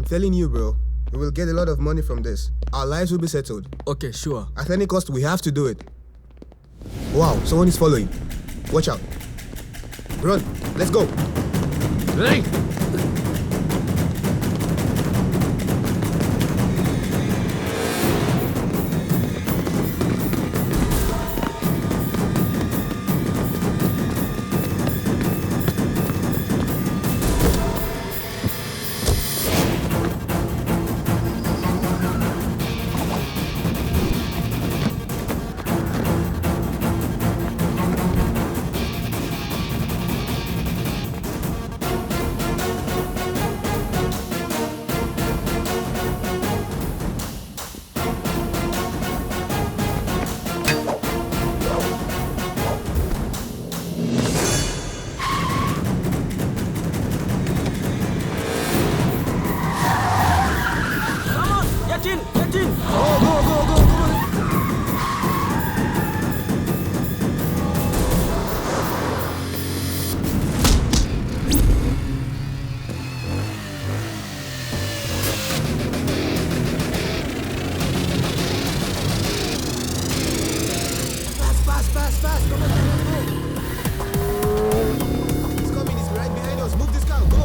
I'm telling you, bro. We will get a lot of money from this. Our lives will be settled. Okay, sure. At any cost, we have to do it. Wow, someone is following. Watch out. Run. Let's go. Hey! Fast. Come on. He's coming. He's right behind us. Move this car. Go.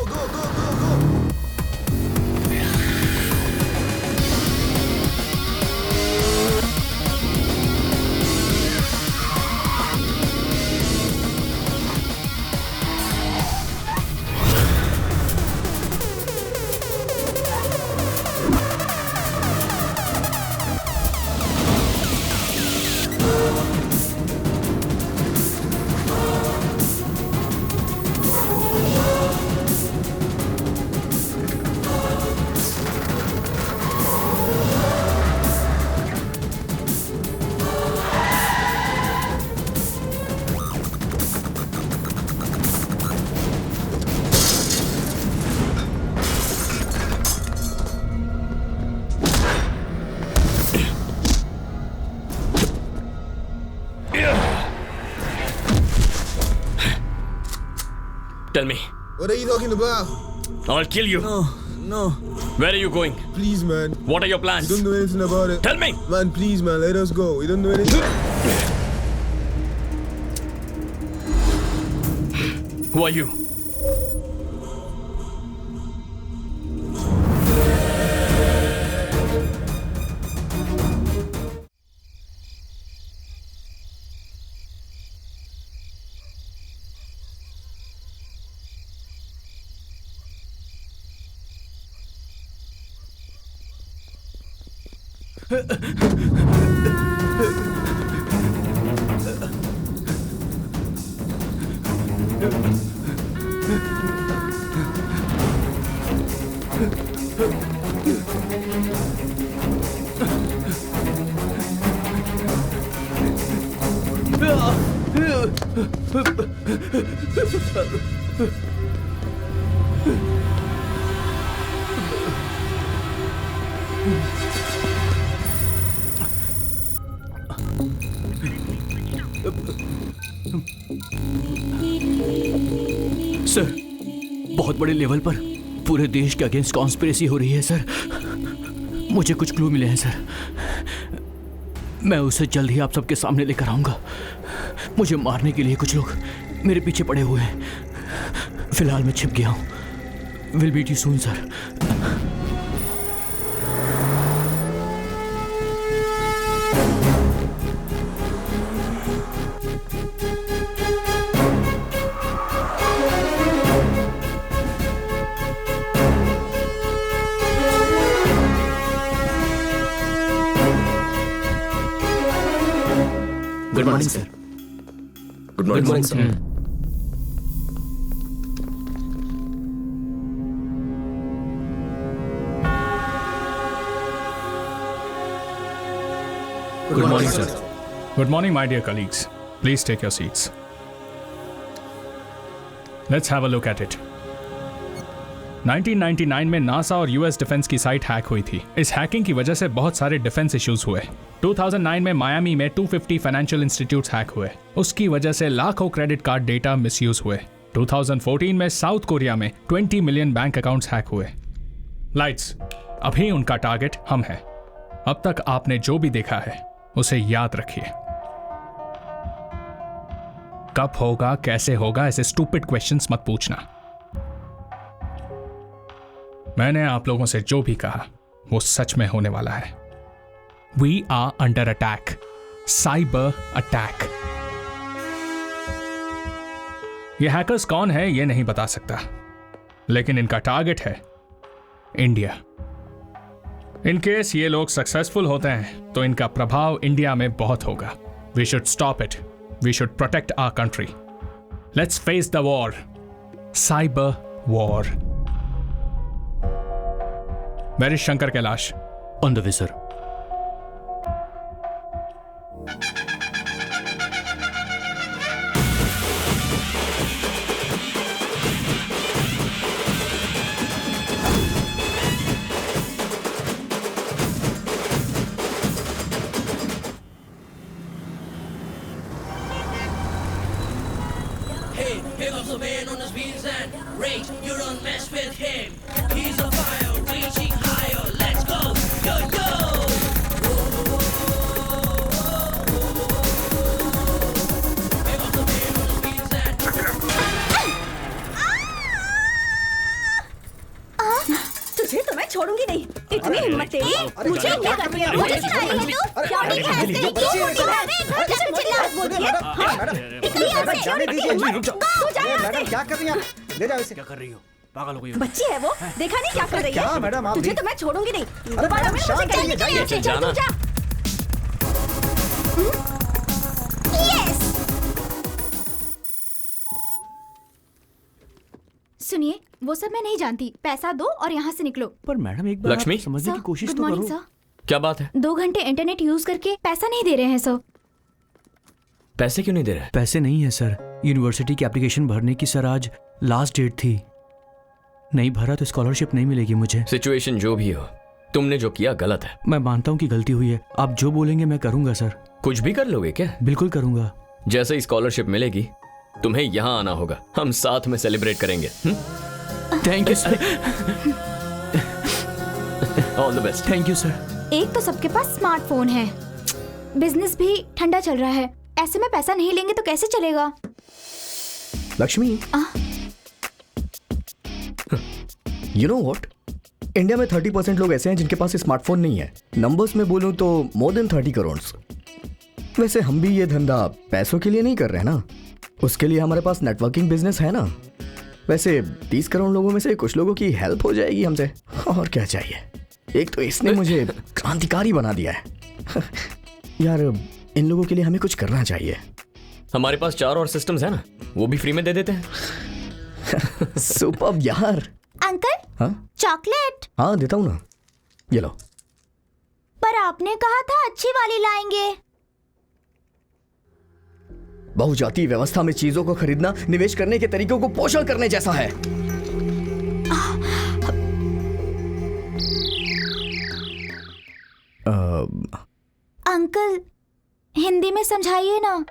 Tell me. What are you talking about? I'll kill you. No. Where are you going? Please, man. What are your plans? We don't know anything about it. Tell me. Man, please, man. Let us go. We don't know anything. Who are you? Sir, बहुत बड़े level पर पूरे देश के against conspiracy हो रही है sir. मुझे कुछ क्लू मिले हैं सर। मैं उसे जल्द ही आप सबके सामने लेकर आऊंगा। मुझे मारने के लिए कुछ लोग मेरे पीछे पड़े हुए हैं। फिलहाल मैं छिप गया हूं। Will meet you soon sir. Good morning, sir. Good morning, sir. Good morning, sir. Good morning, my dear colleagues. Please take your seats. Let's have a look at it. 1999 में नासा और यूएस डिफेंस की site hack हुई थी। इस hacking की वजह से बहुत सारे डिफेंस इश्यूज हुए। 2009 में मायामी में 250 फाइनेंशियल इंस्टीट्यूट्स हैक हुए। उसकी वजह से लाखों क्रेडिट कार्ड डेटा मिसयूज हुए। 2014 में साउथ कोरिया में 20 मिलियन बैंक अकाउंट्स हैक हुए। लाइट्स, अभी उनका टारगेट हम हैं। अब तक आपने जो भी देखा है उसे याद रखिए। कब होगा, कैसे होगा, ऐसे स्टूपिड क्वेश्चंस मत पूछना। मैंने आप लोगों से जो भी कहा वो सच में होने वाला है। We are under attack, cyber attack. ये हैकर्स कौन है ये नहीं बता सकता, लेकिन इनका टारगेट है इंडिया। इन केस ये लोग सक्सेसफुल होते हैं तो इनका प्रभाव इंडिया में बहुत होगा। We should stop it, we should protect our country. Let's face the war, cyber war. Where is Shankar Kailash? On the way sir. Hey, here comes a man on his wheels and rage. You don't mess with him. He's a fire, reaching higher. Let's go, yo yo. Here comes a man on his wheels and. तुझे तो मैं छोड़ूंगी नहीं। इतनी हिम्मत तेरी, मुझे क्या कर रही है? मुझे चिल्ला रही है तू? क्या ठीक है? क्यों मोटी है? कैसे चिल्ला बोलती है? हाँ? निकली यहाँ से। जाने दीजिए। तू जा यहाँ से। मैडम क्या कर रही हैं आप? ले जाओ इसे। क्या कर रही हो? पागल हो गई हो? बच्ची है वो, देखा नहीं क्या कर रही है? क्या मैडम आप तुझे भी? तो मैं छोड़ूंगी नहीं। अरे दोबारा मैडम, मुझे शांत कहने रहिए, के लिए जाइए, चल तू जा। यस। सुनिए, वो सब मैं नहीं जानती। पैसा दो और यहाँ से निकलो। पर मैडम एक बार आप लक्ष्मी? समझने की कोशिश गुड तो मॉर्निंग करो। सर। क्या बात है? 2 घंटे इंटरनेट यूज करके पैसा नहीं दे रहे हैं सर। पैसे क्यों नहीं दे रहे? पैसे नहीं है सर। यूनिवर्सिटी की एप्लीकेशन भरने की सर आज लास्ट डेट थी। नहीं भरा तो स्कॉलरशिप नहीं मिलेगी मुझे। सिचुएशन जो भी हो, तुमने जो किया गलत है। मैं मानता हूँ कि गलती हुई है। आप जो बोलेंगे मैं करूंगा सर। कुछ भी कर लोगे क्या? बिल्कुल करूंगा। जैसे ही स्कॉलरशिप मिलेगी तुम्हें यहाँ आना होगा, हम साथ में सेलिब्रेट करेंगे। Thank you sir. All the best. Thank you sir. एक तो सबके पास स्मार्टफोन है, बिजनेस भी ठंडा चल रहा है। ऐसे में पैसा नहीं लेंगे तो कैसे चलेगा? Lakshmi, you know what, India में 30% लोग ऐसे हैं जिनके पास स्मार्टफोन नहीं है। नंबर्स में बोलूं तो मोर देन 30 करोड़। वैसे हम भी ये धंधा पैसों के लिए नहीं कर रहे ना, उसके लिए हमारे पास नेटवर्किंग बिजनेस है ना। वैसे 30 करोड़ लोगों में से कुछ लोगों की हेल्प हो जाएगी हमसे, और क्या चाहिए। एक तो इसने मुझे क्रांतिकारी बना दिया है। यार इन लोगों के लिए हमें कुछ करना चाहिए। हमारे पास 4 और सिस्टम्स है ना, वो भी फ्री में दे देते हैं। सुपर्ब यार। अंकल, हाँ चॉकलेट। हाँ देता हूँ ना, ये लो। पर आपने कहा था अच्छी वाली लाएंगे। बहुजातीय व्यवस्था में चीजों को खरीदना निवेश करने के तरीकों को पोषण करने जैसा है। अंकल, हिंदी में समझाइए ना।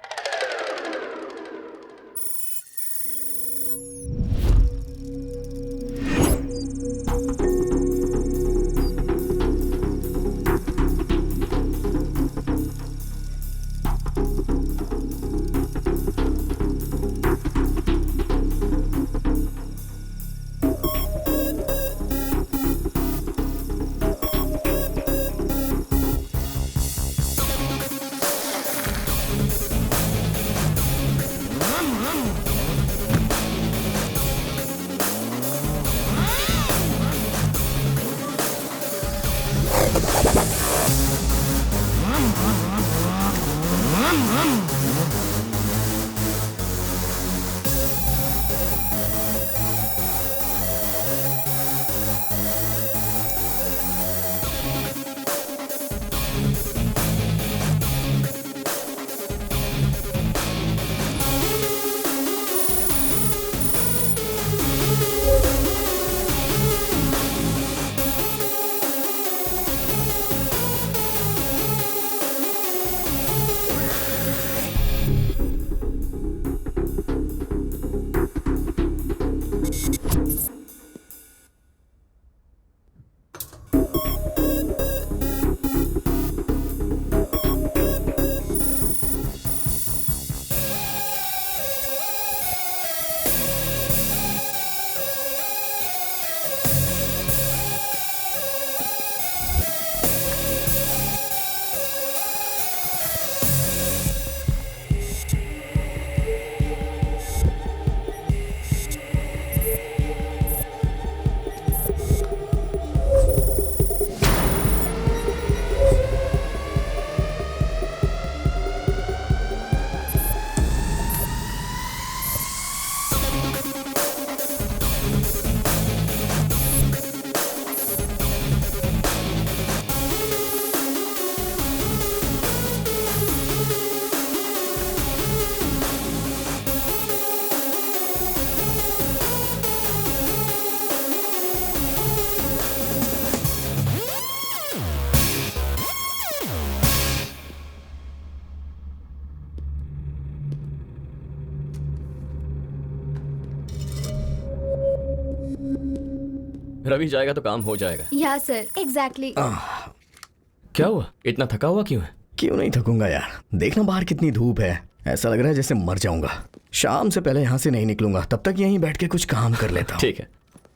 रवि जाएगा तो काम हो जाएगा। या सर, एग्जैक्टली। क्या हुआ, इतना थका हुआ क्यों है? क्यों नहीं थकूंगा यार, देखना बाहर कितनी धूप है, ऐसा लग रहा है जैसे मर जाऊंगा। शाम से पहले यहाँ से नहीं निकलूंगा, तब तक यहीं बैठ के कुछ काम कर लेता हूँ। ठीक है।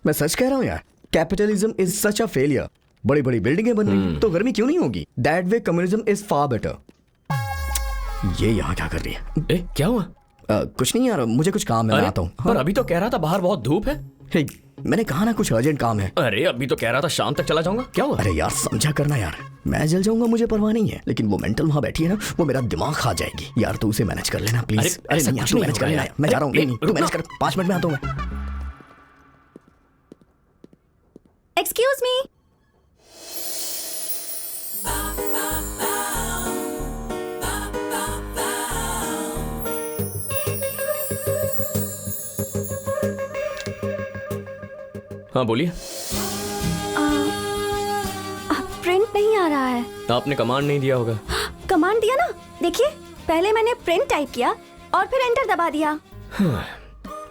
मैं सच कह रहा हूँ यार, capitalism is such a failure. बड़ी बड़ी बिल्डिंगें बन रही तो गर्मी क्यों नहीं होगी? That way communism is far better. ये यहाँ क्या कर रही है? ए, क्या हुआ? कुछ नहीं यार, मुझे कुछ काम है, मैं आता हूँ। पर अभी तो कह रहा था बाहर बहुत धूप है। हे, मैंने कहा ना कुछ अर्जेंट काम है। अरे अभी तो कह रहा था शाम तक चला जाऊंगा, क्या हुआ? अरे यार समझा करना यार, मैं जल जाऊंगा मुझे परवाह नहीं है, लेकिन वो मेंटल वहां बैठी है ना, वो मेरा दिमाग खा जाएगी यार। तू उसे मैनेज कर लेना प्लीज। अरे नहीं यार, तू मैनेज कर लेना, मैं जा रहा हूँ। नहीं तू मैनेज कर, 5 मिनट में आता हूँ मैं। Excuse me. हाँ बोलिए। प्रिंट नहीं आ रहा है। आपने कमांड नहीं दिया होगा। कमांड दिया ना, देखिए पहले मैंने प्रिंट टाइप किया और फिर एंटर दबा दिया।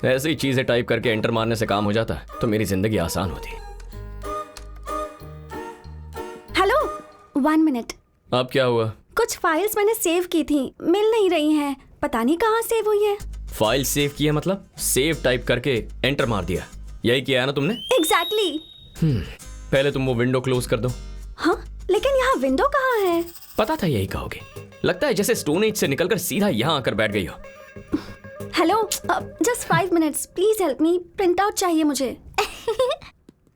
ऐसी चीजें टाइप करके एंटर मारने से काम हो जाता तो मेरी जिंदगी आसान होती। Hello, 1 minute. अब क्या हुआ? कुछ फाइल्स मैंने सेव की थी, मिल नहीं रही हैं, पता नहीं कहाँ सेव हुई है। फाइल सेव किया मतलब? सेव टाइप करके एंटर मार दिया, यही किया है ना तुमने? एग्जैक्टली। पहले तुम वो विंडो क्लोज कर दो। हाँ, लेकिन यहाँ विंडो कहाँ है? पता था यही कहोगे। लगता है जैसे स्टोन एज से निकलकर सीधा यहाँ आकर बैठ गई हो। Hello, just 5 minutes, please help me, print out चाहिए मुझे।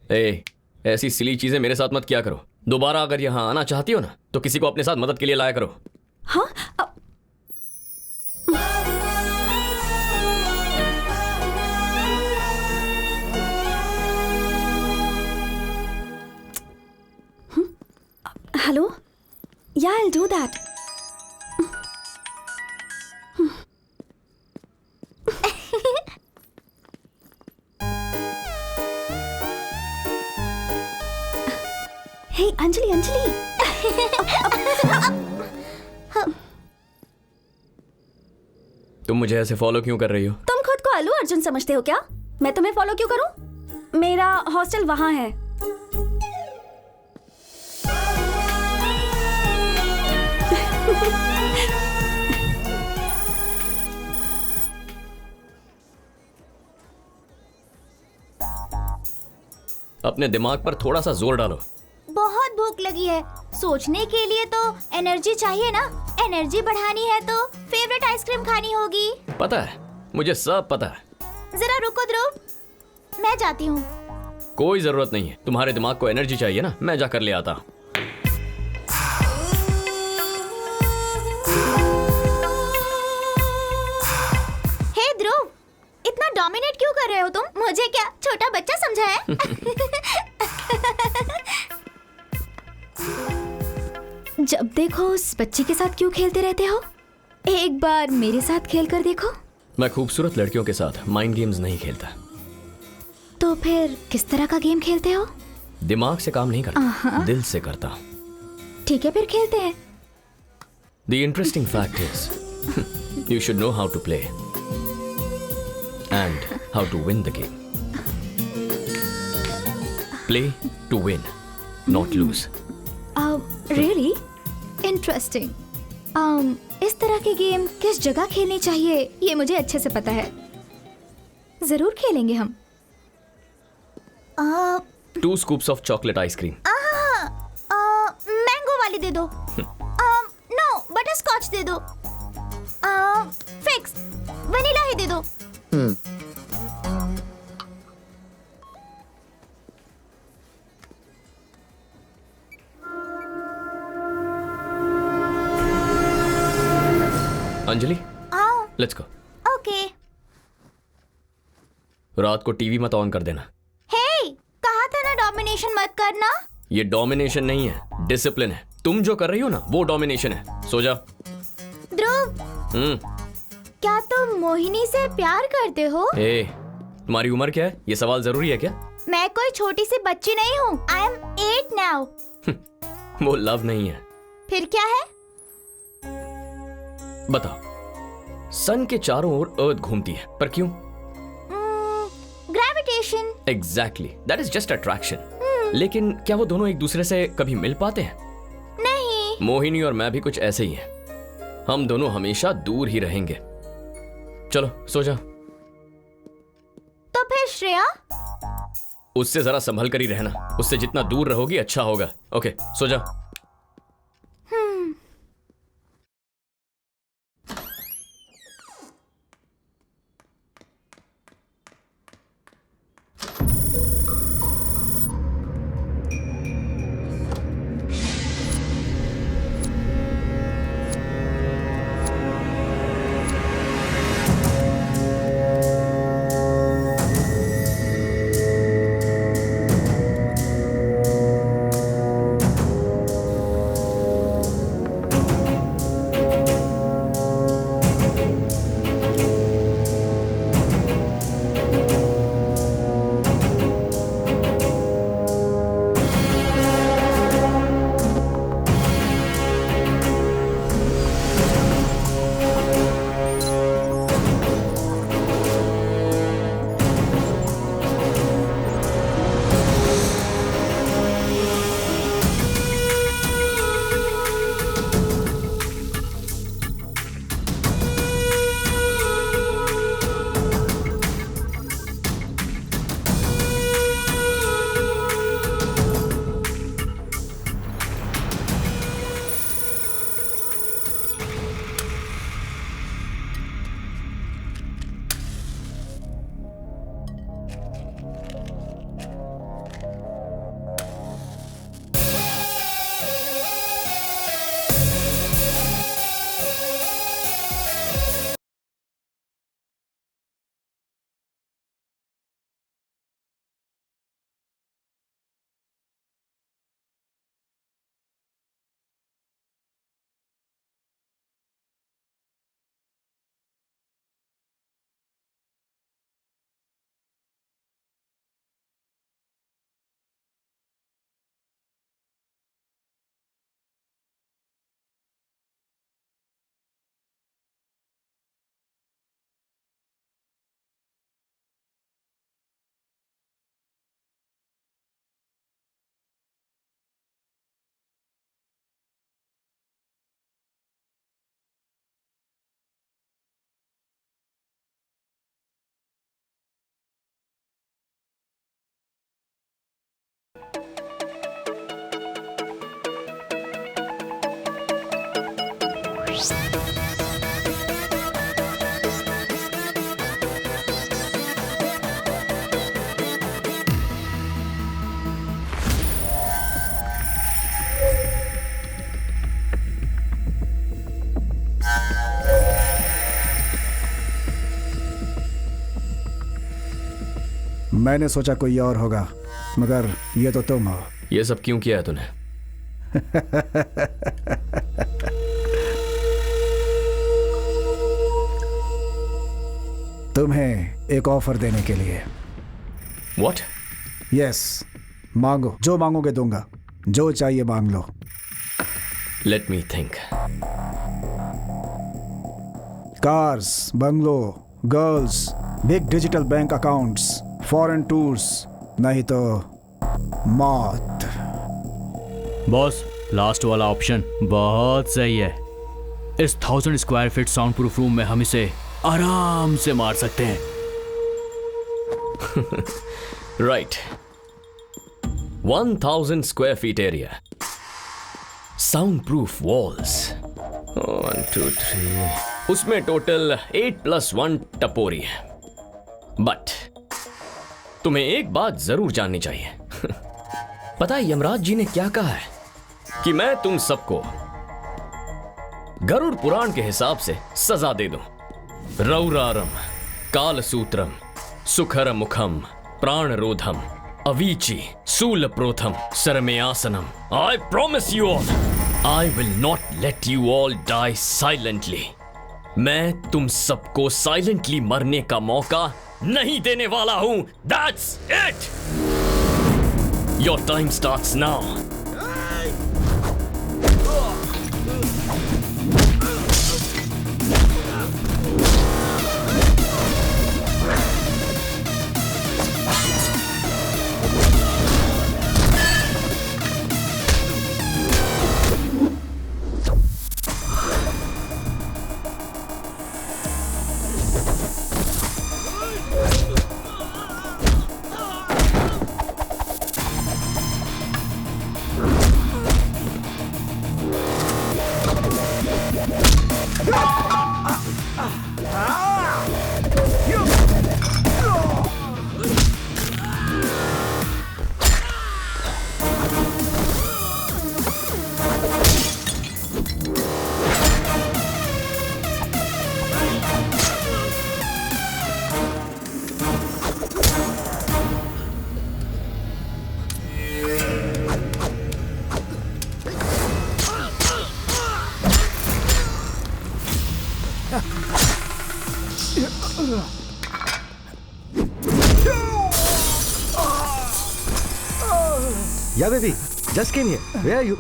ए, ऐसी सिली चीजें मेरे साथ मत किया करो। दोबारा अगर यहाँ आना चाहती हो ना तो किसी को अपने साथ मदद के लिए लाया करो। हाँ, हेलो, या I'll do that. Hey, Anjali. तुम मुझे ऐसे फॉलो क्यों कर रही हो? तुम खुद को अल्लू अर्जुन समझते हो क्या? मैं तुम्हें फॉलो क्यों करूं? मेरा हॉस्टल वहां है। अपने दिमाग पर थोड़ा सा जोर डालो। बहुत भूख लगी है, सोचने के लिए तो एनर्जी चाहिए ना। एनर्जी बढ़ानी है तो फेवरेट आइसक्रीम खानी होगी। पता है, मुझे सब पता है। जरा रुको ध्रुव, मैं जाती हूँ। कोई जरूरत नहीं है, तुम्हारे दिमाग को एनर्जी चाहिए ना, मैं जाकर ले आता हूँ। हे ध्रुव, इतना डोमिनेट क्यों कर रहे हो तुम? मुझे क्या छोटा बच्चा समझा है? जब देखो उस बच्ची के साथ क्यों खेलते रहते हो? एक बार मेरे साथ खेल कर देखो। मैं खूबसूरत लड़कियों के साथ माइंड गेम्स नहीं खेलता। तो फिर किस तरह का गेम खेलते हो? दिमाग से काम नहीं करता, दिल से करता हूँ। ठीक है, फिर खेलते हैं। The interesting fact is, you should know how to play and how to win the game. Play to win, not lose. Really? Interesting. इस तरह के गेम किस जगह खेलनी चाहिए ये मुझे अच्छे से पता है। जरूर खेलेंगे हम। Two scoops of chocolate ice cream. Mango वाली दे दो। नो, बटर स्कॉच दे दो। फिक्स, वनीला ही दे दो। Anjali, let's go. ओके। रात को टीवी मत ऑन कर देना। हे, कहा था ना डोमिनेशन मत करना। ये डोमिनेशन नहीं है, डिसिप्लिन है। तुम जो कर रही हो ना, वो डोमिनेशन है। सो जा। ध्रुव, क्या तुम मोहिनी से प्यार करते हो? ए, तुम्हारी उम्र क्या है? ये सवाल जरूरी है क्या? मैं कोई छोटी सी बच्ची नहीं हूँ। I am 8 now. वो लव नहीं है। फिर क्या है? बताओ। सन के चारों ओर अर्थ घूमती है, पर क्यों? Infatuation. Exactly, that is just attraction. लेकिन क्या वो दोनों एक दूसरे से कभी मिल पाते हैं? नहीं। मोहिनी और मैं भी कुछ ऐसे ही हैं। हम दोनों हमेशा दूर ही रहेंगे। चलो सो जा। तो फिर श्रेया? उससे जरा संभल कर ही रहना। उससे जितना दूर रहोगी अच्छा होगा। ओके, सो जा। मैंने सोचा कोई और होगा, मगर ये तो तुम हो। ये सब क्यों किया है तूने? तुम्हें एक ऑफर देने के लिए। What? यस, मांगो, जो मांगोगे दूंगा, जो चाहिए मांग लो। Let me think. Cars, bungalow, girls, big digital bank accounts, foreign tours, नहीं तो मौत। बॉस, लास्ट वाला ऑप्शन बहुत सही है। इस 1000 square feet sound proof room में हम इसे आराम से मार सकते हैं। Right, 1000 square feet area, sound proof walls, 1 2 3, उसमें टोटल 8+1 टपोरी है। बट तुम्हें एक बात जरूर जाननी चाहिए। पता है यमराज जी ने क्या कहा है? कि मैं तुम सबको गरुड़ पुराण के हिसाब से सजा दे दूं। रौरारम, कालसूत्रम, सुखर मुखम, प्राणरोधम, Avicii, सूलप्रोथम, सरमेयासनम। I promise you all, I will not let you all die silently. मैं तुम सबको साइलेंटली मरने का मौका नहीं देने वाला हूं। That's it. Your time starts now. Yeah, baby. Just came here. Where are you?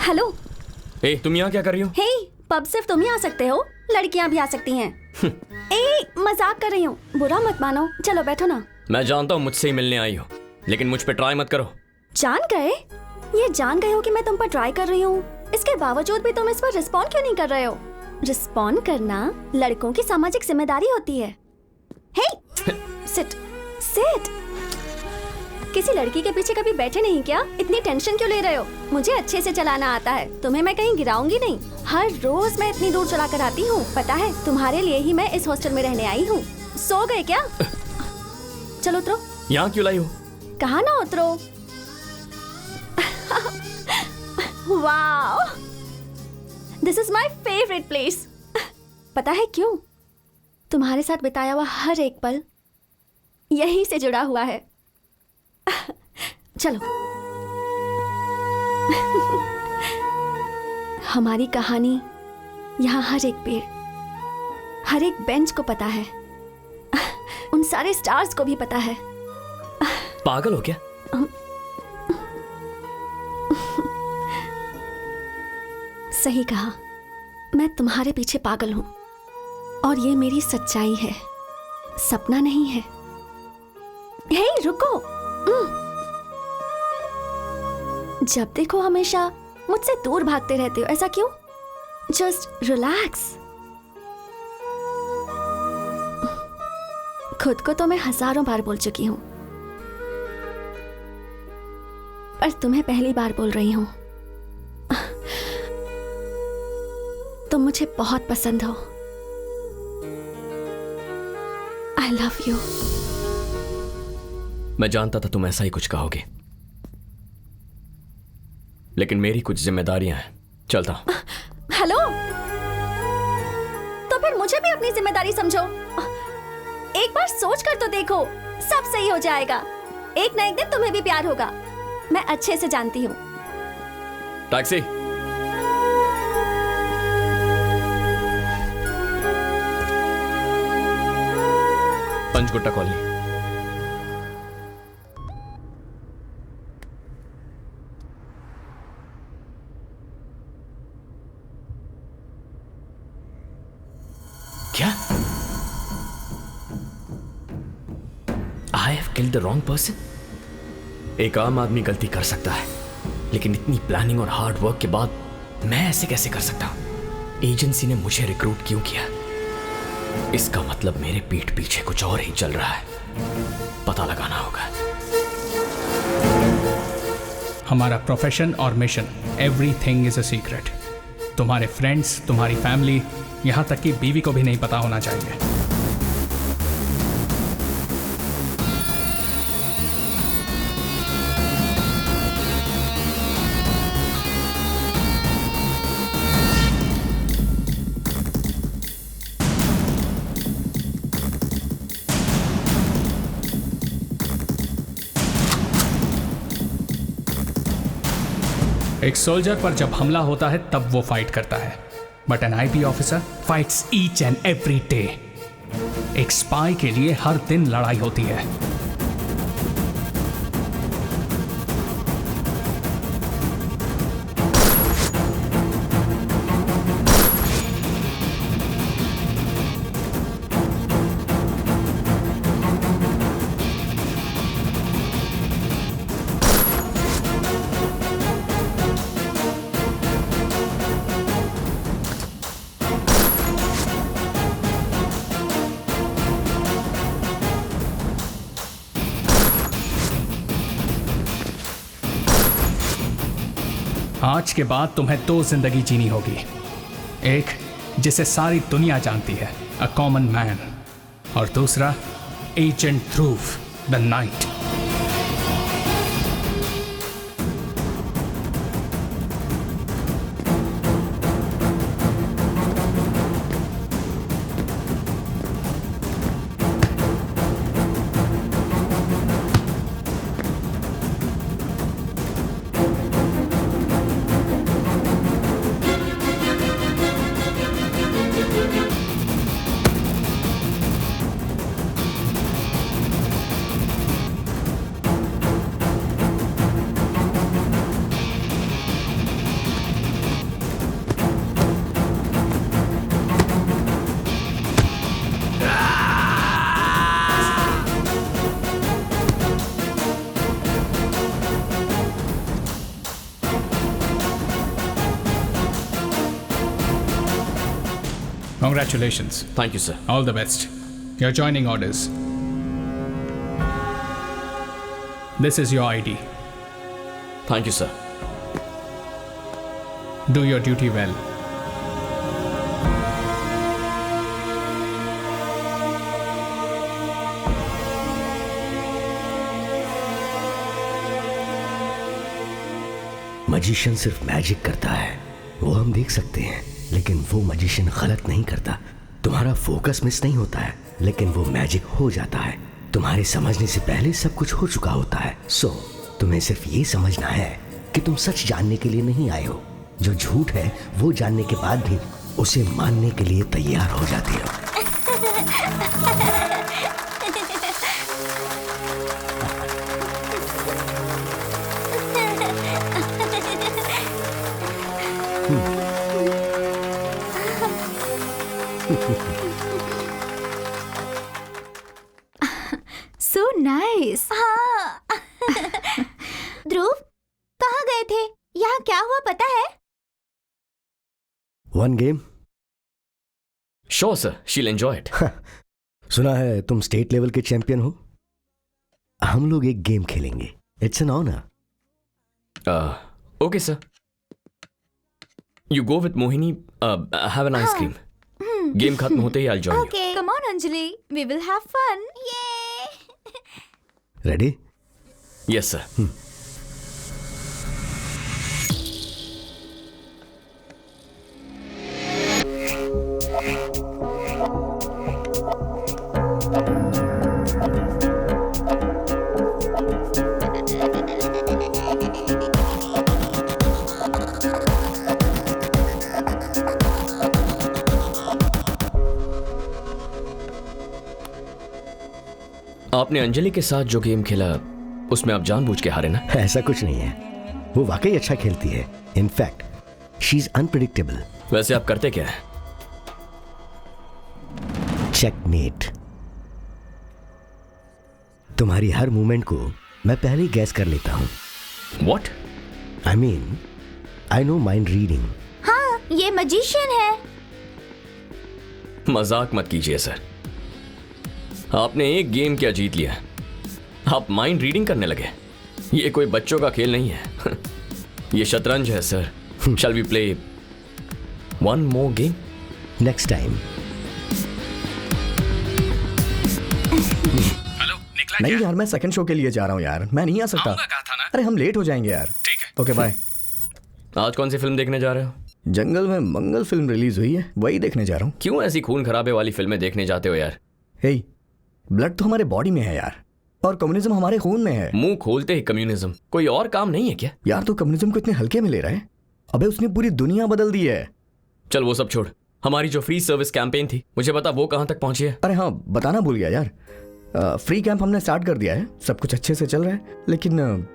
Hello. ए, तुम यहाँ क्या कर रही हो? हे, पब सिर्फ तुम ही आ सकते हो, लड़कियाँ भी आ सकती हैं। ए, मजाक कर रही हूँ, बुरा मत मानो। चलो बैठो ना। मैं जानता हूँ मुझसे ही मिलने आई हो, लेकिन मुझ पे ट्राई मत करो। जान गए? ये जान गए हो कि मैं तुम पर ट्राई कर रही हूँ, इसके बावजूद भी तुम इस पर रिस्पॉन्ड क्यों नहीं कर रहे हो? रिस्पॉन्ड करना लड़कों की सामाजिक जिम्मेदारी होती है। हे, सिट सिट। किसी लड़की के पीछे कभी बैठे नहीं क्या? इतनी टेंशन क्यों ले रहे हो? मुझे अच्छे से चलाना आता है, तुम्हें मैं कहीं गिराऊंगी नहीं। हर रोज मैं इतनी दूर चला कर आती हूँ, पता है? तुम्हारे लिए ही मैं इस हॉस्टल में रहने आई हूँ। सो गए क्या? चलो उतरो। यहाँ क्यों लाई हो? कहा ना उतरो। Wow, this is my favourite place. पता है क्यों? तुम्हारे साथ बिताया हुआ हर एक पल यहीं से जुड़ा हुआ है। चलो। हमारी कहानी यहाँ हर एक पेड़, हर एक बेंच को पता है, उन सारे स्टार्स को भी पता है। पागल हो क्या? सही कहा, मैं तुम्हारे पीछे पागल हूं, और ये मेरी सच्चाई है, सपना नहीं है। हे, रुको। जब देखो हमेशा मुझसे दूर भागते रहते हो, ऐसा क्यों? Just relax. खुद को तो मैं हजारों बार बोल चुकी हूं, पर तुम्हें पहली बार बोल रही हूं। तुम मुझे बहुत पसंद हो। I love you. मैं जानता था तुम ऐसा ही कुछ कहोगे, लेकिन मेरी कुछ जिम्मेदारियां हैं। चलता हूं। हेलो, तो फिर मुझे भी अपनी जिम्मेदारी समझो। एक बार सोच कर तो देखो, सब सही हो जाएगा। एक ना एक दिन तुम्हें भी प्यार होगा, मैं अच्छे से जानती हूँ। टैक्सी। पंचगुट्टा कॉलोनी। क्या? I have killed the wrong person? एक आम आदमी गलती कर सकता है, लेकिन इतनी प्लानिंग और हार्ड वर्क के बाद मैं ऐसे कैसे कर सकता हूं? एजेंसी ने मुझे रिक्रूट क्यों किया? इसका मतलब मेरे पीठ पीछे कुछ और ही चल रहा है। पता लगाना होगा। हमारा प्रोफेशन और mission, everything is a secret. तुम्हारे फ्रेंड्स, तुम्हारी फैमिली, यहां तक कि बीवी को भी नहीं पता होना चाहिए। एक सोल्जर पर जब हमला होता है तब वो फाइट करता है, but N IP officer fights each and every day. एक स्पाई के लिए हर दिन लड़ाई होती है। आज के बाद तुम्हें दो जिंदगी जीनी होगी। एक जिसे सारी दुनिया जानती है, अ कॉमन मैन, और दूसरा agent Dhruv, the night. Congratulations. Thank you sir. All the best. Your joining orders. This is your ID. Thank you sir. Do your duty well. Magician सिर्फ मैजिक करता है, वो हम देख सकते हैं, लेकिन वो मजिशियन गलत नहीं करता. तुम्हारा फोकस मिस नहीं होता है, लेकिन वो मैजिक हो जाता है. तुम्हारे समझने से पहले सब कुछ हो चुका होता है. सो तुम्हें सिर्फ ये समझना है कि तुम सच जानने के लिए नहीं आए हो. जो झूठ है वो जानने के बाद भी उसे मानने के लिए तैयार हो जाते हो. So nice. हाँ. ध्रुव, कहाँ गए थे? यहाँ क्या हुआ पता है? One game. श्योर सर, शील एंजॉय इट. सुना है तुम स्टेट लेवल के चैंपियन हो. हम लोग एक गेम खेलेंगे. It's an honour. Okay sir. You go with Mohini. Have an ice cream. Game खत्म होते ही I join. Okay. Come on, Anjali. We will have fun. Yay. Ready? Yes sir. आपने अंजलि के साथ जो गेम खेला उसमें आप जानबूझ के हारे ना? ऐसा कुछ नहीं है, वो वाकई अच्छा खेलती है. In fact she is unpredictable. वैसे आप करते क्या है? चेकमेट. तुम्हारी हर मूवमेंट को मैं पहले ही गैस कर लेता हूं. What? I mean, I know mind reading. हाँ, ये मजिशियन है. मजाक मत कीजिए सर. आपने एक गेम क्या जीत लिया, आप माइंड रीडिंग करने लगे. ये कोई बच्चों का खेल नहीं है. ये शतरंज है sir. Shall we play one more game? Next time. Hello, निकला नहीं क्या? यार, मैं सेकंड शो के लिए जा रहा हूँ यार. मैं नहीं आ सकता. आऊंगा कहा था ना. अरे हम लेट हो जाएंगे यार. ठीक है. Okay bye. आज कौन सी फिल्म देखने जा रहे हो? जंगल में मंगल फिल्म रिलीज हुई है, वही देखने जा रहा हूँ. क्यों ऐसी खून खराबे वाली फिल्में देखने जाते हो यार? हे, ब्लड तो हमारे बॉडी में है यार, और कम्युनिज्म हमारे खून में है. मुंह खोलते ही कम्युनिज्म. कोई और काम नहीं है क्या? यार तू कम्युनिज्म को इतने हल्के में ले रहा है. अबे उसने पूरी दुनिया बदल दी है. चल वो सब छोड़. हमारी जो फ्री सर्विस कैंपेन थी, मुझे बता वो कहां तक पहुंची है? अरे हाँ, बताना भूल गया यार. फ्री कैंप हमने स्टार्ट कर दिया है, सब कुछ अच्छे से चल रहा है, लेकिन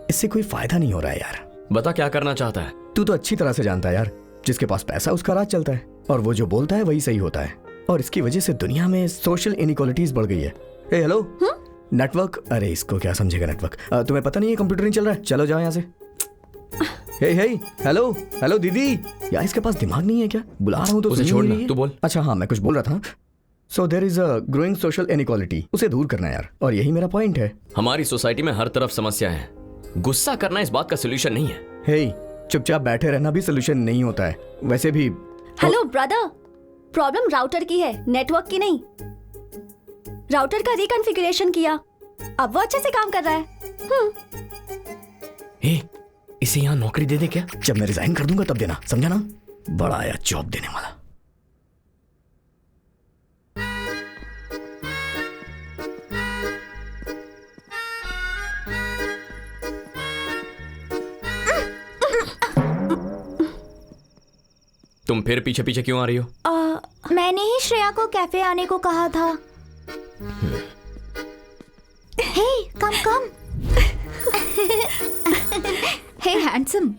इससे कोई फायदा नहीं हो रहा है यार. बता क्या करना चाहता है? तू तो अच्छी तरह से जानता है यार, जिसके पास पैसा उसका राज चलता है, और वो जो बोलता है वही सही होता है. और इसकी वजह से दुनिया में सोशल इनइक्वालिटीज बढ़ गई है. ए हेलो, नेटवर्क. अरे इसको क्या समझेगा नेटवर्क. तुम्हें पता नहीं है कंप्यूटर नहीं चल रहा है. चलो जाओ यहाँ से. हे हे, हेलो हेलो दीदी. यार इसके पास दिमाग नहीं है क्या? बुला रहा हूँ तो उसे सुन ही छोड़ नहीं ना, रही है. तू बोल. अच्छा हाँ, मैं कुछ बोल रहा था. So there is a growing social inequality. उसे दूर करना है यार, और यही मेरा पॉइंट है. हमारी सोसाइटी में हर तरफ समस्या है. गुस्सा करना इस बात का सोल्यूशन नहीं है. हे, चुपचाप बैठे रहना भी सोल्यूशन नहीं होता है. वैसे भी हेलो ब्रदर, प्रॉब्लम राउटर की है, नेटवर्क की नहीं. राउटर का रिकॉन्फ़िगरेशन किया, अब वो अच्छे से काम कर रहा है. हे, इसे यहाँ नौकरी दे दे क्या? जब मैं रिजाइन कर दूंगा तब देना, समझा ना? बड़ा आया जॉब देने वाला. तुम फिर पीछे पीछे क्यों आ रही हो? मैंने ही श्रेया को कैफे आने को कहा था. हे, कम कम. हे हैंडसम,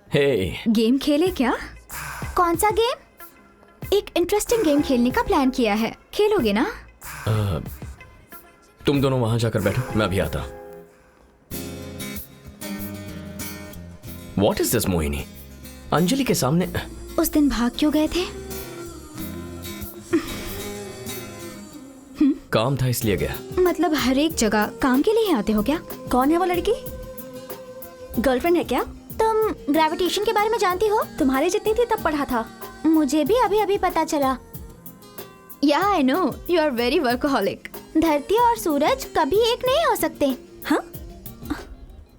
हे, गेम खेले क्या? कौन सा गेम? एक इंटरेस्टिंग गेम खेलने का प्लान किया है, खेलोगे ना? तुम दोनों वहां जाकर बैठो, मैं अभी आता. What is this, Mohini? Anjali के सामने उस दिन भाग क्यों गए थे? काम था इसलिए गया। मतलब हर एक जगह काम के लिए ही आते हो क्या? कौन है वो लड़की? गर्लफ्रेंड है क्या? तुम ग्रेविटेशन के बारे में जानती हो? तुम्हारे जितनी थी तब पढ़ा था। मुझे भी अभी अभी पता चला। Yeah I know you are very workaholic. धरती और सूरज कभी एक नहीं हो सकते। हाँ?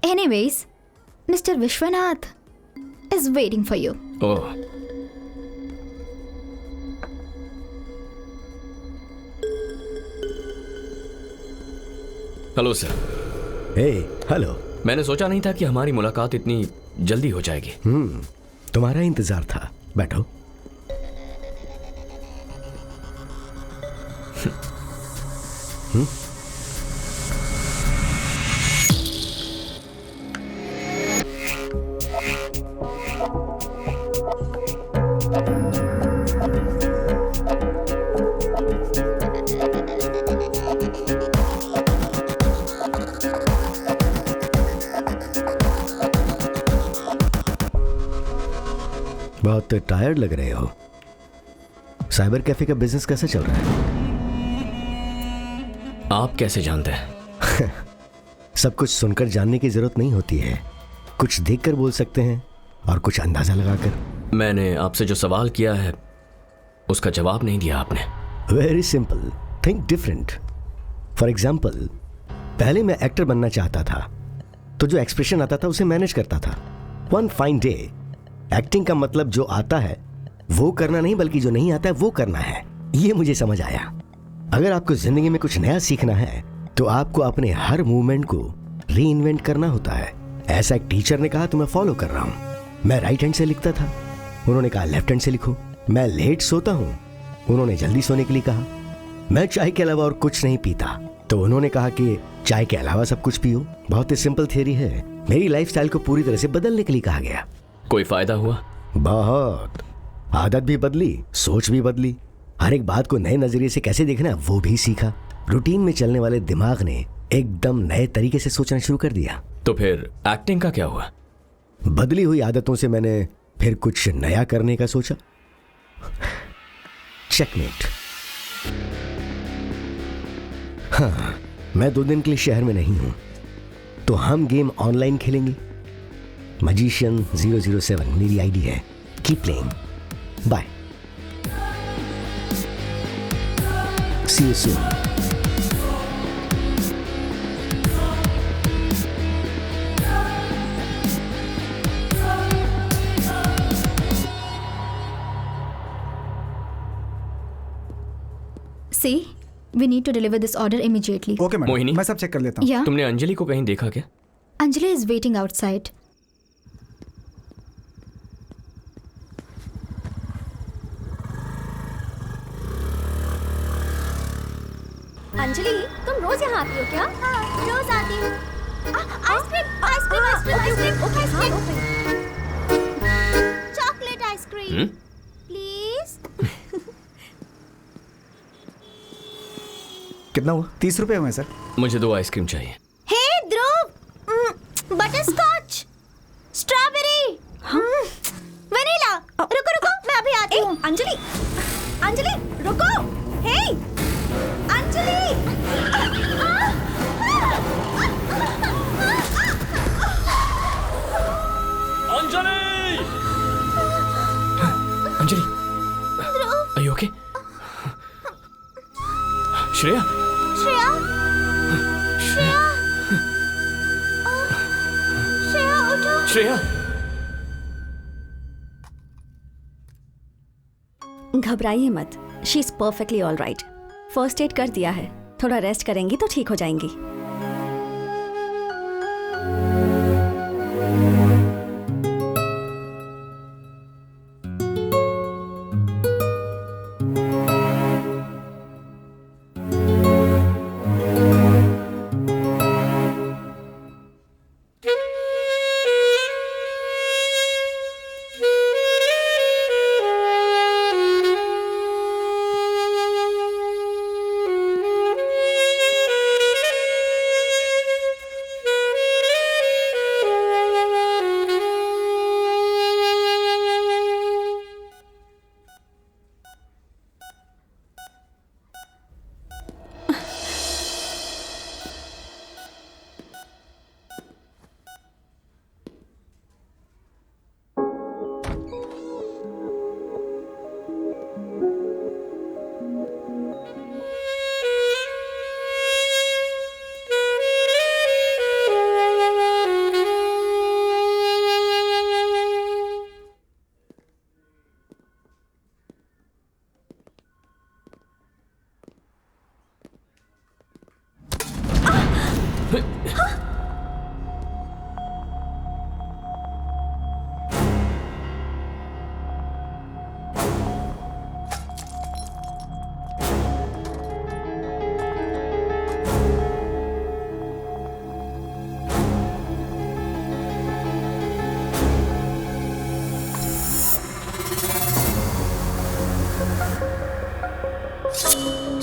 Anyways, mister Vishwanath is waiting for you. Oh, hello sir. Hey, hello. मैंने सोचा नहीं था कि हमारी मुलाकात इतनी जल्दी हो जाएगी। तुम्हारा इंतजार था, बैठो। बहुत टायर्ड लग रहे हो। साइबर कैफे का बिजनेस कैसे चल रहा है? आप कैसे जानते हैं? सब कुछ सुनकर जानने की जरूरत नहीं होती है, कुछ देखकर बोल सकते हैं और कुछ अंदाजा लगाकर। मैंने आपसे जो सवाल किया है उसका जवाब नहीं दिया आपने। Very simple, think different. For example, पहले मैं एक्टर बनना चाहता था, तो जो एक्सप्रेशन आता था उसे मैनेज करता था। वन फाइन डे एक्टिंग का मतलब जो आता है वो करना नहीं, बल्कि जो नहीं आता है वो करना है। ये मुझे समझ आया। अगर आपको जिंदगी में कुछ नया सीखना है तो आपको अपने हर मूवमेंट को री इन्वेंट करना होता है। ऐसा एक टीचर ने कहा तो मैं फॉलो कर रहा हूं। मैं राइट हैंड से लिखता था, उन्होंने कहा लेफ्ट हैंड से लिखो। मैं लेट सोता हूं, उन्होंने जल्दी सोने के लिए कहा। मैं चाय के अलावा और कुछ नहीं पीता, तो उन्होंने कहा कि चाय के अलावा सब कुछ पियो। बहुत ही सिंपल थियरी है। मेरी लाइफस्टाइल को पूरी तरह से बदलने के लिए कहा गया। कोई फायदा हुआ? बहुत। आदत भी बदली, सोच भी बदली। हर एक बात को नए नजरिए से कैसे देखना वो भी सीखा। रूटीन में चलने वाले दिमाग ने एकदम नए तरीके से सोचना शुरू कर दिया। तो फिर एक्टिंग का क्या हुआ? बदली हुई आदतों से मैंने फिर कुछ नया करने का सोचा। चेकमेट। हाँ, मैं 2 दिन के लिए शहर में नहीं हूं, तो हम गेम ऑनलाइन खेलेंगे। मजिशियन 007 मेरी आईडी है। Keep playing. Bye. See you soon. See, we need to deliver this order immediately. Okay madam, Mohini? मैं सब चेक कर लेता हूँ। Yeah, तुमने अंजलि को कहीं देखा क्या? Anjali is waiting outside. Anjali, तुम रोज यहाँ आती हो क्या? हाँ, रोज आती हूँ। Ice cream, ice cream, ice cream, ice cream, ice cream. Chocolate ice cream, please. कितना हुआ? 30 रुपए हुए सर। मुझे 2 आइसक्रीम चाहिए। हे ध्रुव, बटर स्कॉच, स्ट्रॉबेरी, वनीला। रुको रुको, मैं अभी आती हूँ। अंजलि, अंजलि, रुको। हे, Anjali. Anjali! Anjali, are you okay? Shreya? Shreya, Shreya, Shreya उठो। श्रेया! घबराइए मत, she is perfectly all right. First aid कर दिया है, थोड़ा रेस्ट करेंगी तो ठीक हो जाएंगी।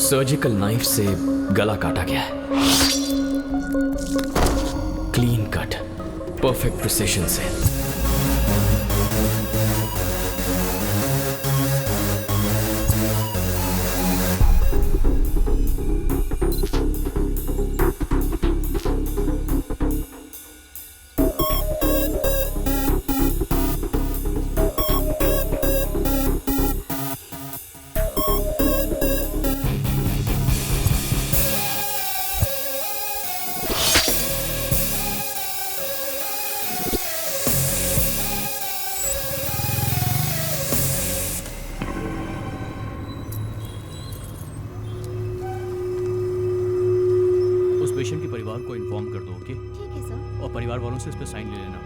सर्जिकल नाइफ से गला काटा गया है। क्लीन कट, परफेक्ट प्रिसिशन से। पेशेंट के परिवार को इन्फॉर्म कर दो, ओके? ठीक है सर। और परिवार वालों से इस पे साइन ले लेना।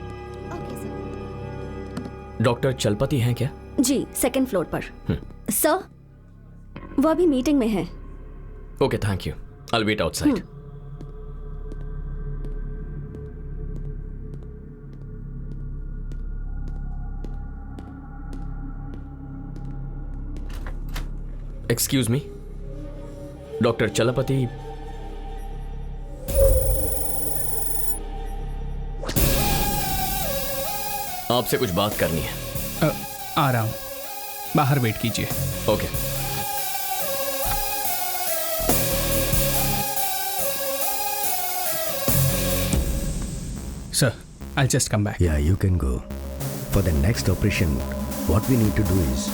Okay sir. डॉक्टर चलपति हैं क्या? जी, सेकंड फ्लोर पर। सर, वो अभी मीटिंग में है। Okay, thank you. I will wait outside. Excuse me, doctor Chalapati. आपसे कुछ बात करनी है। आ रहा हूं, बाहर वेट कीजिए। Okay. Sir, I'll just come back. Yeah, you can go. For the next operation, what we need to do is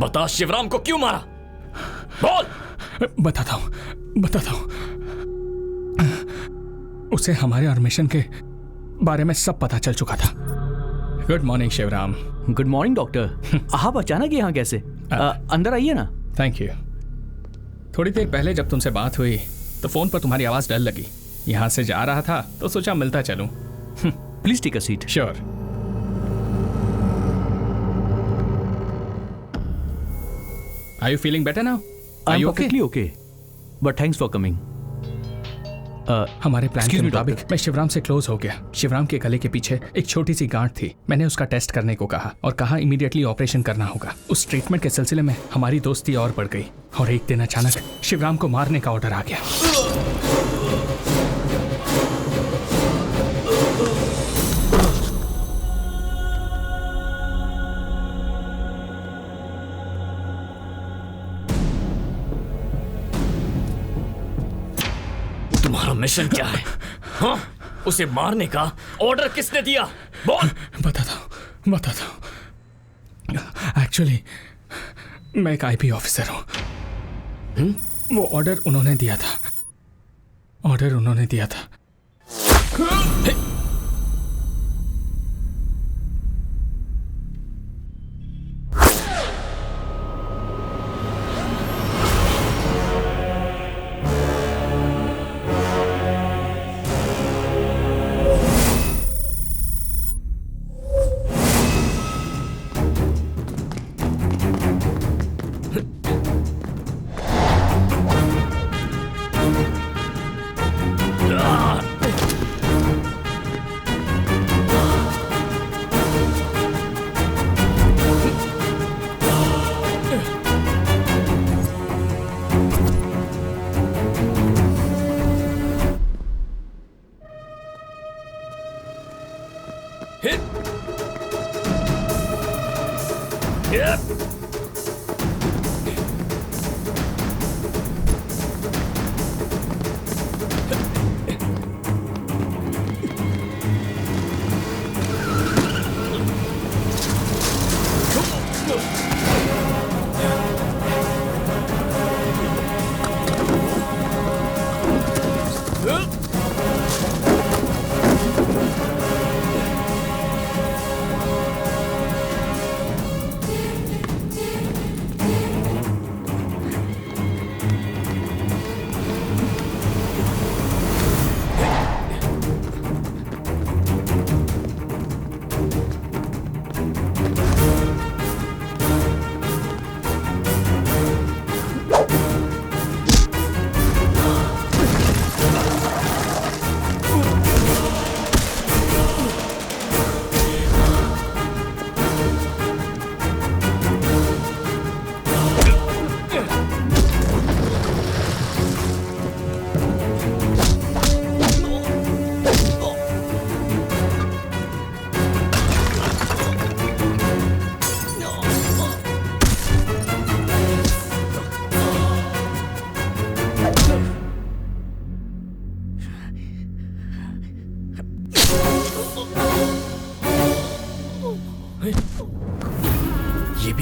बता, शिवराम को क्यों मारा? बोल। बताता हूं। उसे हमारे और मिशन के बारे में सब पता चल चुका था। Good morning Shivram. Good morning doctor. आप अचानक यहाँ कैसे? अंदर आइए ना। Thank you. थोड़ी देर पहले जब तुमसे बात हुई तो फोन पर तुम्हारी आवाज डल लगी। यहाँ से जा रहा था तो सोचा मिलता चलूं। Please take a seat. Sure. Are you feeling better now? I'm perfectly okay. But thanks for coming. हमारे प्लान के मुताबिक मैं शिवराम से क्लोज हो गया। शिवराम के गले के पीछे एक छोटी सी गांठ थी। मैंने उसका टेस्ट करने को कहा और कहा इमीडिएटली ऑपरेशन करना होगा। उस ट्रीटमेंट के सिलसिले में हमारी दोस्ती और बढ़ गई और एक दिन अचानक शिवराम को मारने का ऑर्डर आ गया। तुम्हारा मिशन क्या है? हाँ? उसे मारने का ऑर्डर किसने दिया? बोल। बताता हूँ। एक्चुअली मैं एक आईपी ऑफिसर हूँ। वो ऑर्डर उन्होंने दिया था।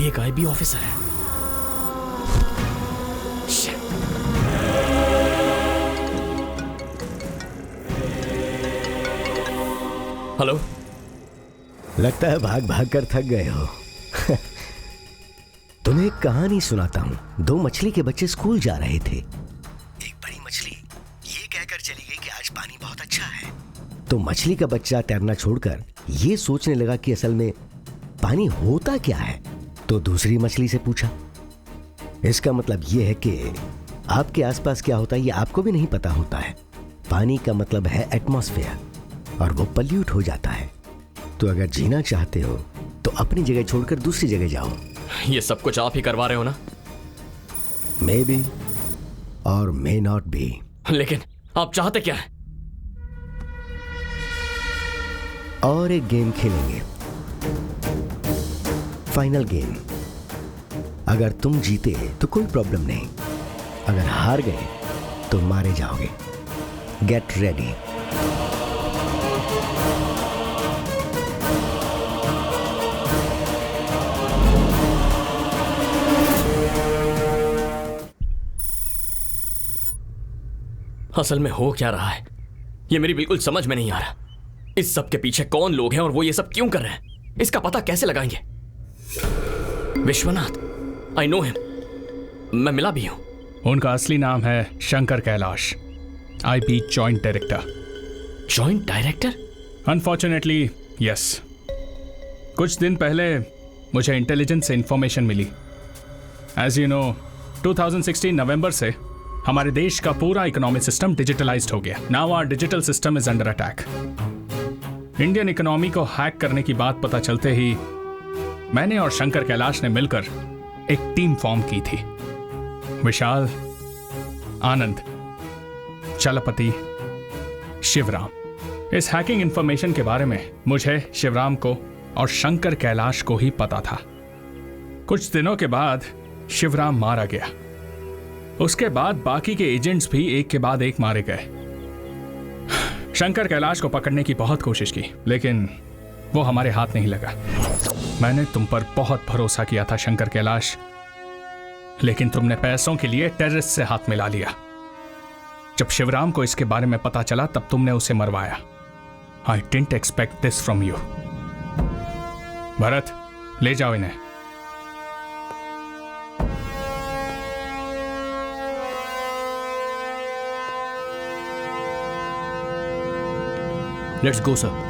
एक आईबी ऑफिसर है। Shit. हेलो। लगता है भाग भाग कर थक गए हो। तुम्हें एक कहानी सुनाता हूँ। दो मछली के बच्चे स्कूल जा रहे थे। एक बड़ी मछली ये कहकर चली गई कि आज पानी बहुत अच्छा है। तो मछली का बच्चा तैरना छोड़कर ये सोचने लगा कि असल में पानी होता क्या है। तो दूसरी मछली से पूछा। इसका मतलब ये है कि आपके आसपास क्या होता है ये आपको भी नहीं पता होता है। पानी का मतलब है एटमॉस्फेयर और वो पल्यूट हो जाता है। तो अगर जीना चाहते हो तो अपनी जगह छोड़कर दूसरी जगह जाओ। ये सब कुछ आप ही करवा रहे हो ना? मे बी और मे नॉट बी। लेकिन आप चाहते क्या है? और एक गेम खेलेंगे, फाइनल गेम। अगर तुम जीते तो कोई प्रॉब्लम नहीं, अगर हार गए तो मारे जाओगे। Get ready. असल में हो क्या रहा है ये मेरी बिल्कुल समझ में नहीं आ रहा। इस सब के पीछे कौन लोग हैं और वो ये सब क्यों कर रहे हैं, इसका पता कैसे लगाएंगे? विश्वनाथ, आई नो हिम, मैं मिला भी हूं। उनका असली नाम है Shankar Kailash, IP joint director. Joint director? Unfortunately yes. कुछ दिन पहले मुझे इंटेलिजेंस से इंफॉर्मेशन मिली। एज यू नो 2016 नवंबर से हमारे देश का पूरा इकोनॉमिक सिस्टम डिजिटलाइज्ड हो गया। Now our digital system is under attack. Indian economy को हैक करने की बात पता चलते ही मैंने और शंकर कैलाश ने मिलकर एक टीम फॉर्म की थी। विशाल, आनंद, चलपति, शिवराम। इस हैकिंग इंफॉर्मेशन के बारे में मुझे, शिवराम को और शंकर कैलाश को ही पता था। कुछ दिनों के बाद शिवराम मारा गया। उसके बाद बाकी के एजेंट्स भी एक के बाद एक मारे गए। शंकर कैलाश को पकड़ने की बहुत कोशिश की लेकिन वो हमारे हाथ नहीं लगा। मैंने तुम पर बहुत भरोसा किया था शंकर कैलाश, लेकिन तुमने पैसों के लिए टेररिस्ट से हाथ मिला लिया। जब शिवराम को इसके बारे में पता चला तब तुमने उसे मरवाया। I didn't expect this from you. Bharat, ले जाओ इन्हें। Let's go sir.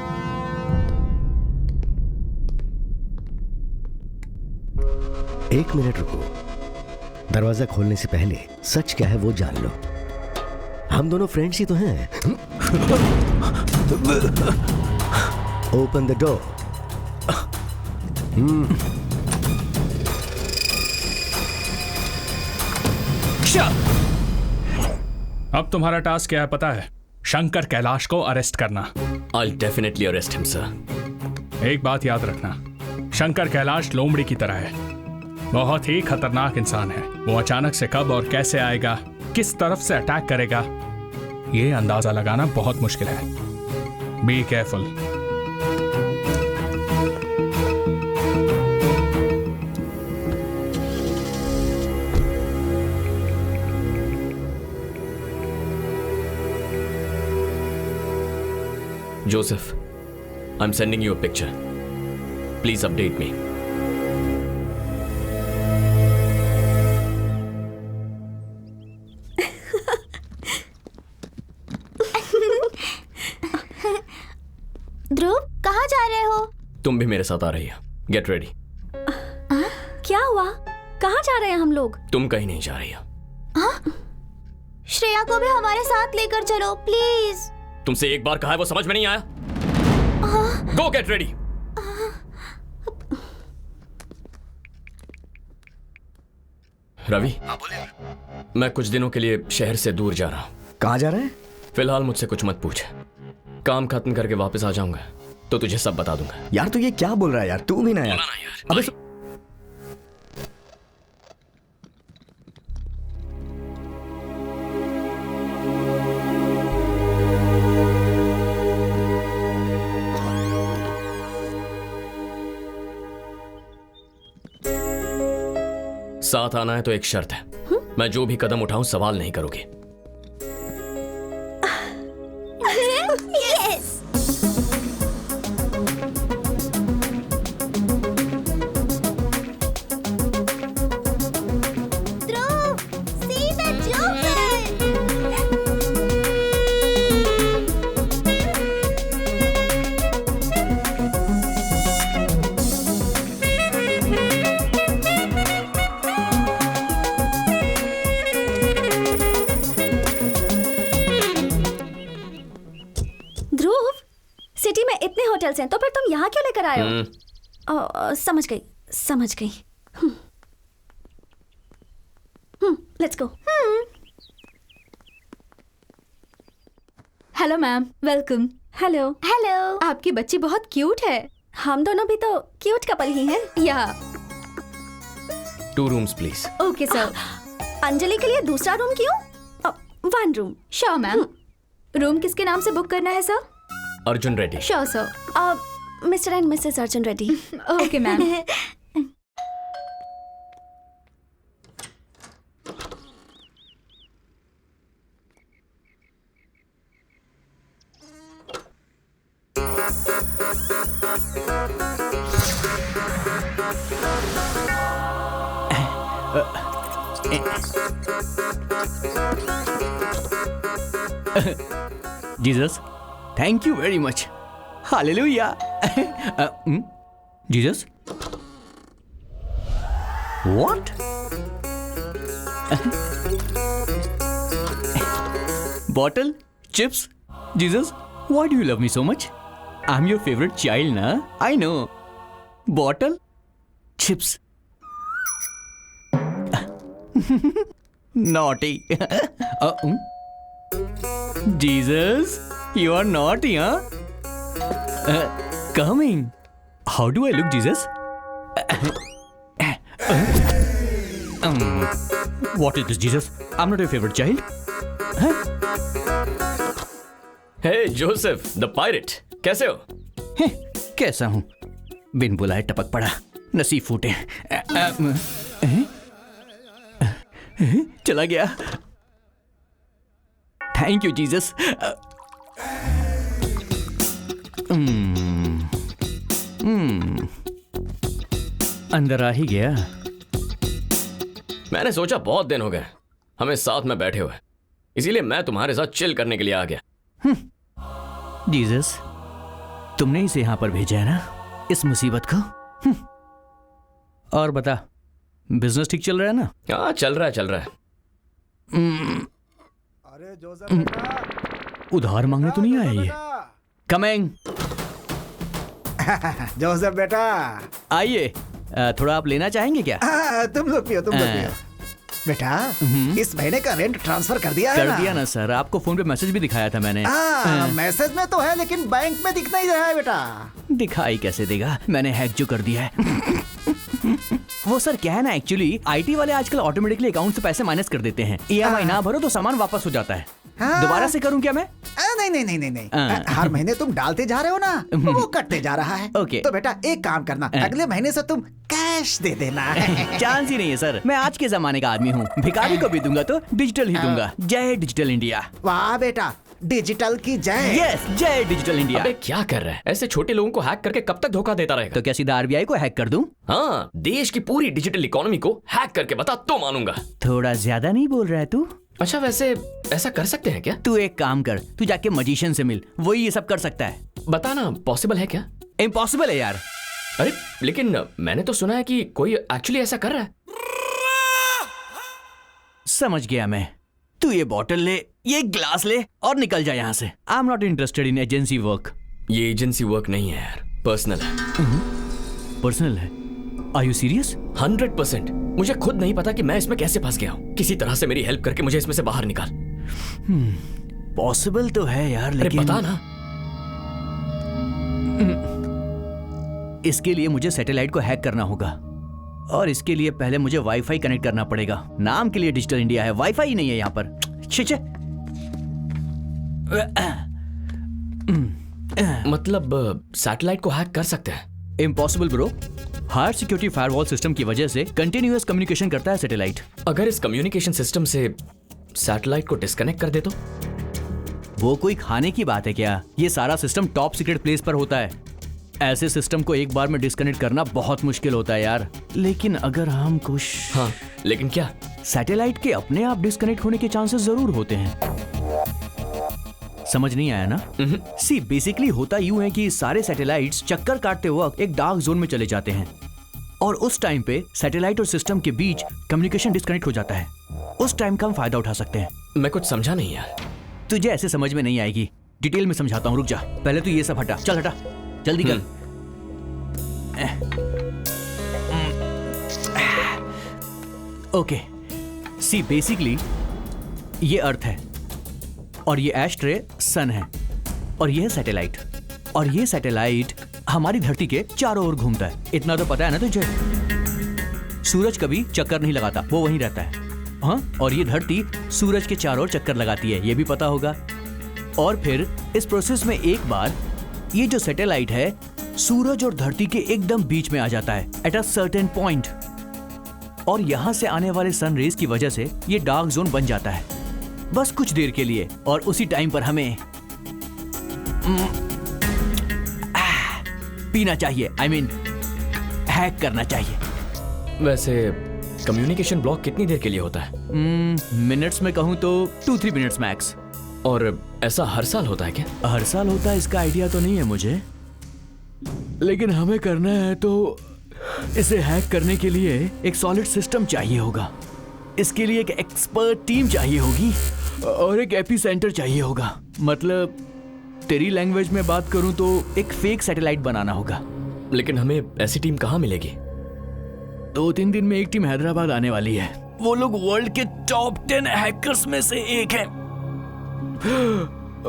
एक मिनट रुको। दरवाजा खोलने से पहले सच क्या है वो जान लो। हम दोनों फ्रेंड्स ही तो हैं। Open the door. अब तुम्हारा टास्क क्या है पता है? शंकर कैलाश को अरेस्ट करना। I'll definitely arrest him, sir. एक बात याद रखना, शंकर कैलाश लोमड़ी की तरह है। बहुत ही खतरनाक इंसान है। वो अचानक से कब और कैसे आएगा, किस तरफ से अटैक करेगा, ये अंदाजा लगाना बहुत मुश्किल है। Be careful. Joseph, I'm sending you a picture. Please update me. ध्रुव, कहाँ जा रहे हो? तुम भी मेरे साथ आ रही हो। Get ready. क्या हुआ? कहाँ जा रहे हैं हम लोग? तुम कहीं नहीं जा रही हो। श्रेया को भी हमारे साथ लेकर चलो प्लीज। तुमसे एक बार कहा है वो समझ में नहीं आया? Go get ready. रवि, मैं कुछ दिनों के लिए शहर से दूर जा रहा हूँ। कहाँ जा रहे हैं? फिलहाल मुझसे कुछ मत पूछ। काम खत्म करके वापस आ जाऊंगा तो तुझे सब बता दूंगा। यार तू ये क्या बोल रहा है यार? तू भी ना यार। अबे साथ आना है तो एक शर्त है, मैं जो भी कदम उठाऊं सवाल नहीं करोगे। Yes. Dhruv, see the Joker. Dhruv, city में इतने होटल्स हैं तो फिर तुम यहाँ क्यों लेकर आए हो? समझ गई, समझ गई। Let's go. Hello ma'am, welcome. Hello. Hello. आपकी बच्ची बहुत क्यूट है। हम दोनों भी तो क्यूट कपल ही हैं। या 2 rooms please. Okay sir. Anjali के लिए दूसरा रूम क्यों? 1 रूम। Sure ma'am. रूम किसके नाम से बुक करना है sir? Arjun Reddy. Sure sir. Mister and Mrs Arjun Reddy. Okay ma'am. Jesus, thank you very much. Hallelujah. Jesus, what? Bottle, chips? Jesus, why do you love me so much? I'm your favorite child, na? I know. Bottle, chips. Naughty. Jesus, you are naughty, huh? Coming. How do I look, Jesus? What is this, Jesus? I'm not your favorite child. Huh? Hey, Joseph, the pirate. कैसे हो? कैसा हूं? बिन बुलाए टपक पड़ा, नसीब फूटे। चला गया। Thank you Jesus. अंदर आ ही गया। मैंने सोचा बहुत दिन हो गए हमें साथ में बैठे हुए, इसीलिए मैं तुम्हारे साथ चिल करने के लिए आ गया। जीसस, तुमने इसे यहां पर भेजा है ना, इस मुसीबत को। और बता, बिजनेस ठीक चल रहा है ना? हाँ, चल रहा है, चल रहा है। अरे जोसेफ बेटा, उधार मांगने तो नहीं आया ये? कमिंग। जोसेफ बेटा, आइए। थोड़ा आप लेना चाहेंगे क्या? तुम लोग पियो, तुम लोग पियो। बेटा, इस महीने का रेंट ट्रांसफर कर दिया है ना? कर दिया ना सर, आपको फोन पे मैसेज भी दिखाया था मैंने। मैसेज में तो है, लेकिन बैंक में दिख नहीं रहा है बेटा। दिखाई कैसे देगा, मैंने हैक जो कर दिया है। वो सर क्या है ना, एक्चुअली आईटी वाले आजकल ऑटोमेटिकली अकाउंट से पैसे माइनस कर देते हैं। ईएमआई ना भरो तो सामान वापस हो जाता है। दोबारा से करूं क्या मैं? नहीं। हर महीने तुम डालते जा रहे हो ना, वो कटते जा रहा है। ओके। तो बेटा एक काम करना, अगले महीने से तुम कैश दे देना। चांस ही नहीं है सर, मैं आज के जमाने का आदमी हूँ। भिखारी को भी दूंगा तो डिजिटल ही दूंगा। जय डिजिटल इंडिया। वाह बेटा, डिजिटल की जय। यस, जय डिजिटल इंडिया। अबे क्या कर रहा है? ऐसे छोटे लोगों को हैक करके कब तक धोखा देता रहेगा? तो क्या सीधा आरबीआई को हैक कर दूं? हाँ, देश की पूरी डिजिटल इकोनॉमी को हैक करके बता तो मानूंगा। थोड़ा ज्यादा नहीं बोल रहा है तू? अच्छा, वैसे ऐसा कर सकते हैं क्या? तू एक काम कर, तू जाके मजिशियन से मिल, वही ये सब कर सकता है। बताना, पॉसिबल है क्या? इम्पॉसिबल है यार। अरे लेकिन मैंने तो सुना है कि कोई एक्चुअली ऐसा कर रहा है। समझ गया मैं। तू ये बॉटल ले, ये ग्लास ले और निकल जा यहाँ से। I am not interested in agency work. ये एजेंसी वर्क नहीं है यार, पर्सनल है। पर्सनल है? Are you serious? 100%। मुझे खुद नहीं पता कि मैं इसमें कैसे फंस गया हूँ। किसी तरह से मेरी हेल्प करके मुझे इसमें से बाहर निकाल। पॉसिबल तो है यार, लेकिन बता ना। इसके लिए मुझे सैटेलाइट को हैक करना होगा, और इसके लिए पहले मुझे वाईफाई कनेक्ट करना पड़ेगा। नाम के लिए डिजिटल इंडिया है, वाईफाई ही नहीं है यहाँ पर। छे। मतलब सैटेलाइट को हैक कर सकते हैं? Impossible bro. Higher security firewall system की वजह से कंटिन्यूअस कम्युनिकेशन करता है सैटेलाइट। अगर इस कम्युनिकेशन सिस्टम से सैटेलाइट को डिस्कनेक्ट कर दे तो? वो कोई खाने की बात है क्या? ये सारा सिस्टम टॉप सीक्रेट प्लेस पर होता है। ऐसे सिस्टम को एक बार में डिस्कनेक्ट करना बहुत मुश्किल होता है यार। लेकिन अगर हम कुछ... हाँ, लेकिन क्या? सैटेलाइट के अपने आप डिस्कनेक्ट होने के चांसेस जरूर होते हैं। समझ नहीं आया ना? सी बेसिकली होता यूं है कि सारे सैटेलाइट्स चक्कर काटते वक्त एक डार्क जोन में चले जाते हैं और उस टाइम पे सैटेलाइट और सिस्टम के बीच कम्युनिकेशन डिस्कनेक्ट हो जाता है। उस टाइम का हम फायदा उठा सकते हैं। मैं कुछ समझा नहीं यार। तुझे ऐसे समझ में नहीं आएगी, डिटेल में समझाता हूँ, रुक जा। पहले तो ये सब हटा, चल हटा, जल्दी कर। ओके, सी बेसिकली ये अर्थ है और ये एस्ट्रे सन है और ये है सैटेलाइट, और ये सैटेलाइट हमारी धरती के चारों ओर घूमता है। इतना तो पता है ना तुझे? सूरज कभी चक्कर नहीं लगाता, वो वहीं रहता है। हाँ, और ये धरती सूरज के चारों ओर चक्कर लगाती है, ये भी पता होगा। और फिर इस प्रोसेस में एक बार ये जो सैटेलाइट है सूरज और धरती के एकदम बीच में आ जाता है एट अ सर्टेन पॉइंट, और यहां से आने वाले सन रेज की वजह से ये डार्क जोन बन जाता है बस कुछ देर के लिए, और उसी टाइम पर हमें पीना चाहिए, आई मीन हैक करना चाहिए। वैसे कम्युनिकेशन ब्लॉक कितनी देर के लिए होता है? मिनट्स में कहूं तो 2-3 मिनट्स मैक्स। और ऐसा हर साल होता है क्या? हर साल होता है इसका आइडिया तो नहीं है मुझे, लेकिन हमें करना है तो इसे हैक करने के लिए एक सॉलिड सिस्टम चाहिए होगा। इसके लिए एक एक्सपर्ट टीम चाहिए होगी और एक एपीसेंटर चाहिए होगा। मतलब तेरी लैंग्वेज में बात करूं तो एक फेक सैटेलाइट बनाना होगा। लेकिन हमें ऐसी टीम कहां मिलेगी? 2-3 दिन में एक टीम हैदराबाद आने वाली है। वो लोग वर्ल्ड के टॉप 10 हैकर्स में से एक है।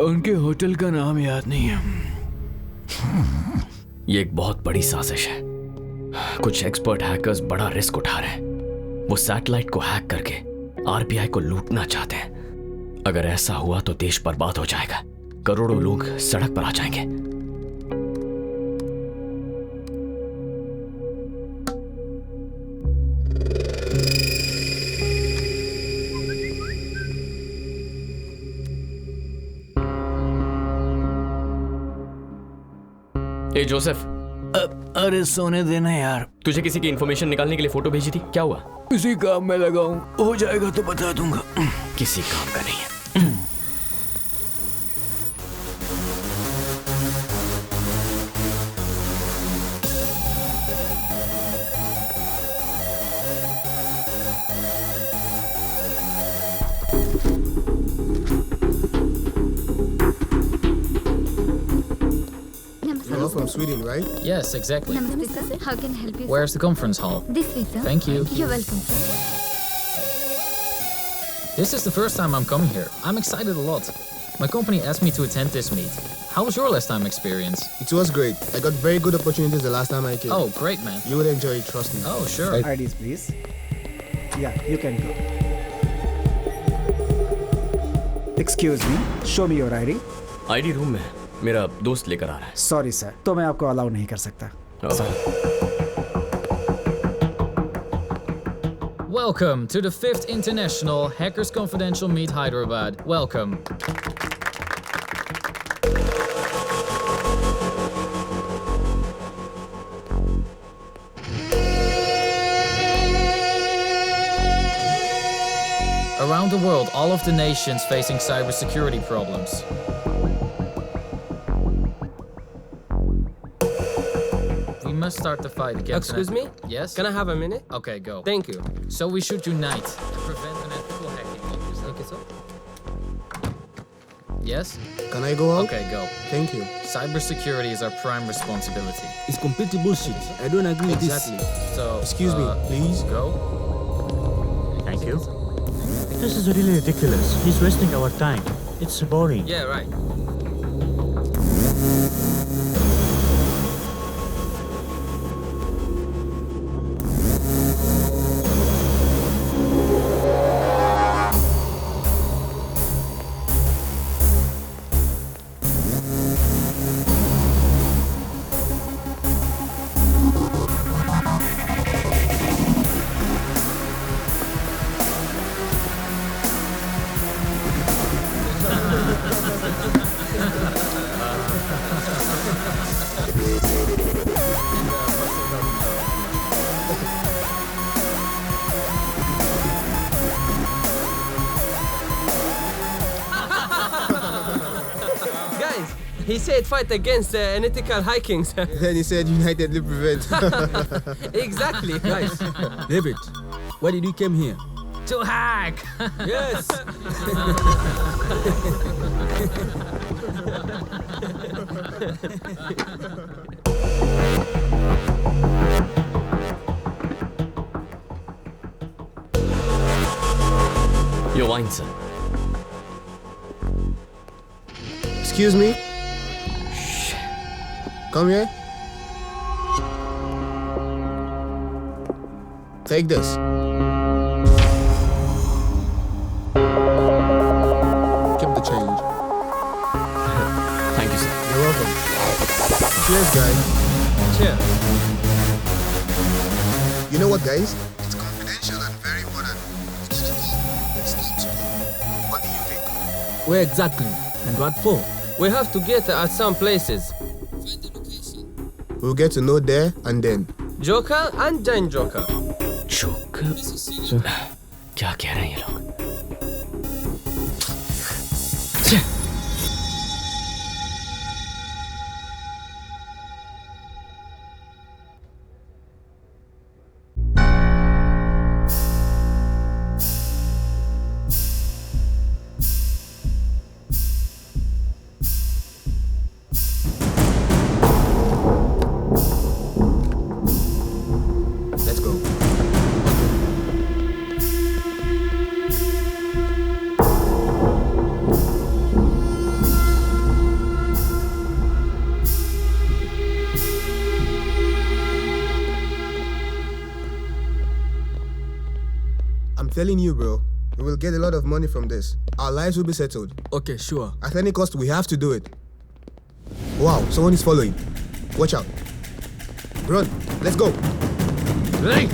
उनके होटल का नाम याद नहीं है। ये एक बहुत बड़ी साजिश है। कुछ एक्सपर्ट हैकर्स बड़ा रिस्क उठा रहे हैं। वो सैटेलाइट को हैक करके आरबीआई को लूटना चाहते हैं। अगर ऐसा हुआ तो देश बर्बाद हो जाएगा, करोड़ों लोग सड़क पर आ जाएंगे। ए जोसेफ, अरे सोने देना यार। तुझे किसी की इंफॉर्मेशन निकालने के लिए फोटो भेजी थी, क्या हुआ? इसी काम में लगा हूं, हो जाएगा तो बता दूंगा। किसी काम का नहीं है। You're from Sweden, right? Yes, exactly. Namaste, sir. How can I help you? sir? Where's the conference hall? This way, sir. Thank you. You're welcome, sir. This is the first time I'm coming here. I'm excited a lot. My company asked me to attend this meet. How was your last time experience? It was great. I got very good opportunities the last time I came. Oh, great, man. You would enjoy it, trust me. Oh, sure. IDs, please. Yeah, you can go. Excuse me, show me your ID. ID room में मेरा दोस्त लेकर आ रहा है। Sorry sir, तो मैं आपको allow नहीं कर सकता। Welcome to the 5th International Hackers Confidential Meet Hyderabad. Welcome. Around the world, all of the nations facing cybersecurity problems. We must start the fight against... Excuse me? Yes? Can I have a minute? Okay, go. Thank you. So we should unite to prevent unethical hacking. Thank you, sir. Yes? Can I go out? Okay, go. Thank you. Cybersecurity is our prime responsibility. It's complete bullshit. I don't agree with this. Exactly. So, Excuse me, please. Go. Thank you. This is really ridiculous. He's wasting our time. It's boring. Yeah, right. He said fight against unethical hikings. Then he said United will prevent. Exactly. Guys, David, why did you come here? To hack. Yes. Your wine, sir. Excuse me? Come here. Take this. Keep the change. Thank you, sir. You're welcome. Cheers, guys. Cheers. You know what, guys? It's confidential and very important. It's gonna be sneak school. What do you think? Where exactly? And what for? We have to get at some places. We'll get to know there and then. Joker and Jane Joker. Joker? क्या कह रहे हैं ये लोग? Let's go. I'm telling you, bro, we will get a lot of money from this. Our lives will be settled. Okay, sure. At any cost, we have to do it. Wow, someone is following. Watch out. Run, let's go. Hey!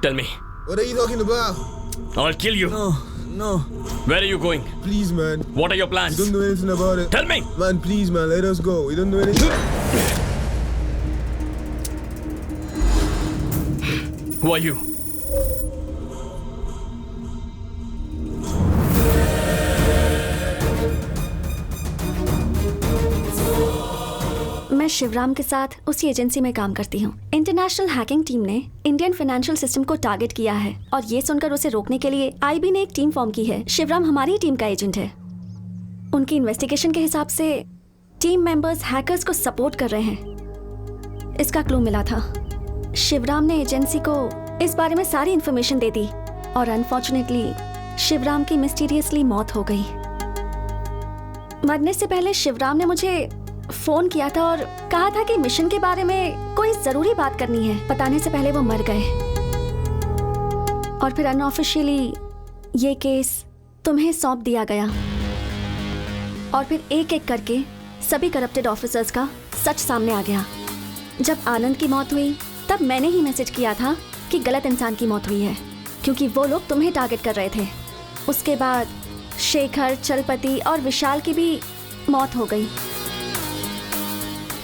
Tell me. What are you talking about? I'll kill you. No. Where are you going? Please, man. What are your plans? We don't know anything about it. Tell me. Man, please, man, let us go. We don't know anything. Who are you? मैं शिवराम के साथ उसी agency में काम करती हूँ। International hacking team ने Indian financial system को टारगेट किया है और ये सुनकर उसे रोकने के लिए आईबी ने एक टीम फॉर्म की है। शिवराम हमारी टीम का एजेंट है। उनकी इन्वेस्टिगेशन के हिसाब से टीम मेंबर्स हैकर्स को सपोर्ट कर रहे हैं। इसका क्लू मिला था। शिवराम ने एजेंसी को इस बारे में सारी इन्फॉर्मेशन दे दी और अनफॉर्चुनेटली शिवराम की मिस्टीरियसली मौत हो गई। मरने से पहले शिवराम ने मुझे फोन किया था और कहा था कि मिशन के बारे में कोई जरूरी बात करनी है। बताने से पहले वो मर गए और फिर अनऑफिशियली ये केस तुम्हें सौंप दिया गया और फिर एक एक करके सभी करप्टेड ऑफिसर्स का सच सामने आ गया। जब आनंद की मौत हुई तब मैंने ही मैसेज किया था कि गलत इंसान की मौत हुई है, क्योंकि वो लोग तुम्हें टारगेट कर रहे थे। उसके बाद शेखर, चलपति और विशाल की भी मौत हो गई।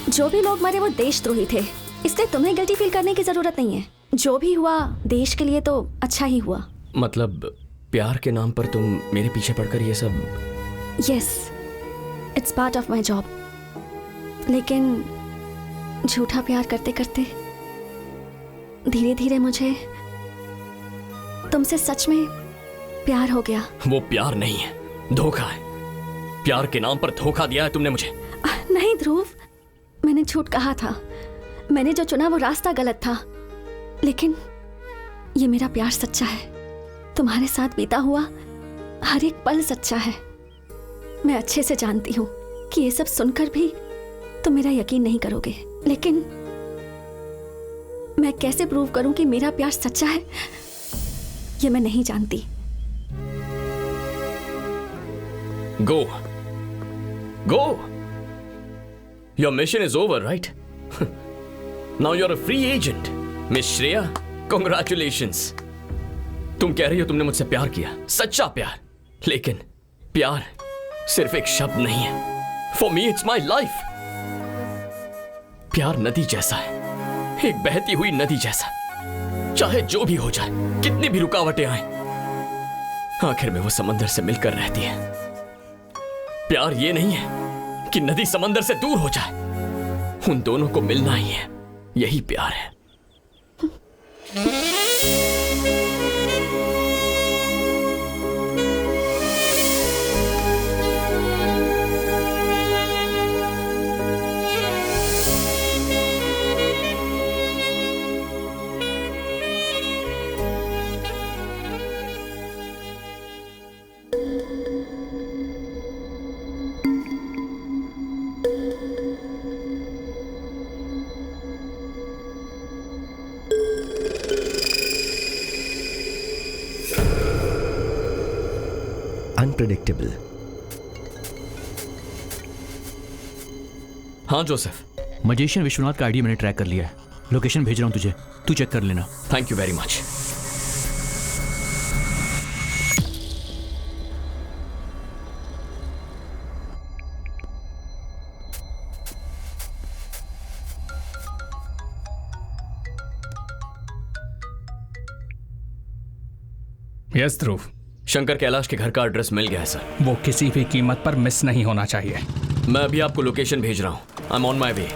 जो भी लोग मरे वो देशद्रोही थे, इसलिए तुम्हें गिल्टी फील करने की जरूरत नहीं है। जो भी हुआ देश के लिए तो अच्छा ही हुआ। मतलब प्यार के नाम पर तुम मेरे पीछे पड़कर ये सब? Yes, it's part of my job. लेकिन झूठा प्यार करते करते धीरे धीरे मुझे तुमसे सच में प्यार हो गया। वो प्यार नहीं है, धोखा है। प्यार के नाम पर धोखा दिया है तुमने मुझे। नहीं ध्रुव, मैंने झूठ कहा था। मैंने जो चुना वो रास्ता गलत था, लेकिन ये मेरा प्यार सच्चा है। तुम्हारे साथ बीता हुआ हर एक पल सच्चा है। मैं अच्छे से जानती हूँ कि ये सब सुनकर भी तुम मेरा यकीन नहीं करोगे, लेकिन मैं कैसे प्रूव करूं कि मेरा प्यार सच्चा है ये मैं नहीं जानती। Go. Go. Your mission is over, right? Now you're a free agent. Miss Shreya, congratulations. तुम कह रही हो तुमने मुझसे प्यार किया, सच्चा प्यार। लेकिन प्यार सिर्फ एक शब्द नहीं है। For me, it's my life. प्यार नदी जैसा है, एक बहती हुई नदी जैसा। चाहे जो भी हो जाए, कितनी भी रुकावटें आए, आखिर में वो समंदर से मिलकर रहती है। प्यार ये नहीं है कि नदी समंदर से दूर हो जाए, उन दोनों को मिलना ही है, यही प्यार है। अनप्रेडिक्टेबल। हाँ जोसेफ, मजिशियन विश्वनाथ का आईडी मैंने ट्रैक कर लिया है। लोकेशन भेज रहा हूं तुझे, तू चेक कर लेना। Thank you very much. Yes Dhruv, Shankar Kailash के घर का एड्रेस मिल गया है सर। वो किसी भी कीमत पर मिस नहीं होना चाहिए। मैं अभी आपको लोकेशन भेज रहा हूं। आई एम ऑन माई वे।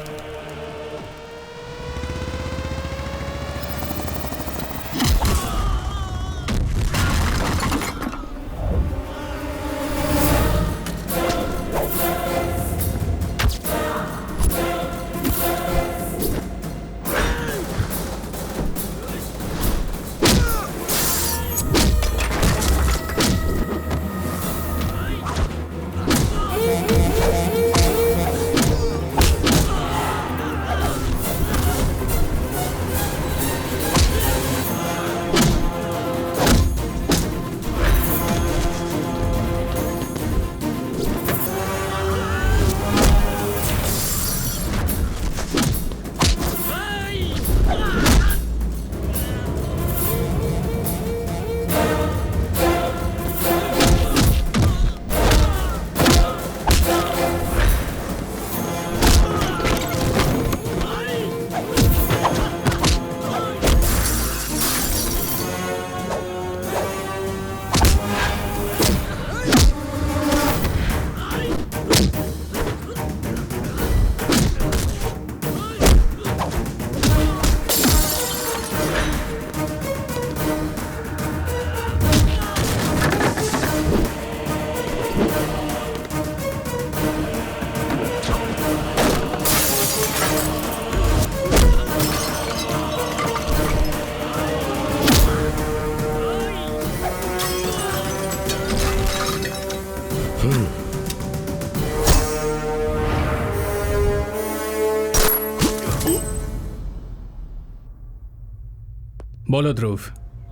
बोलो ध्रुव।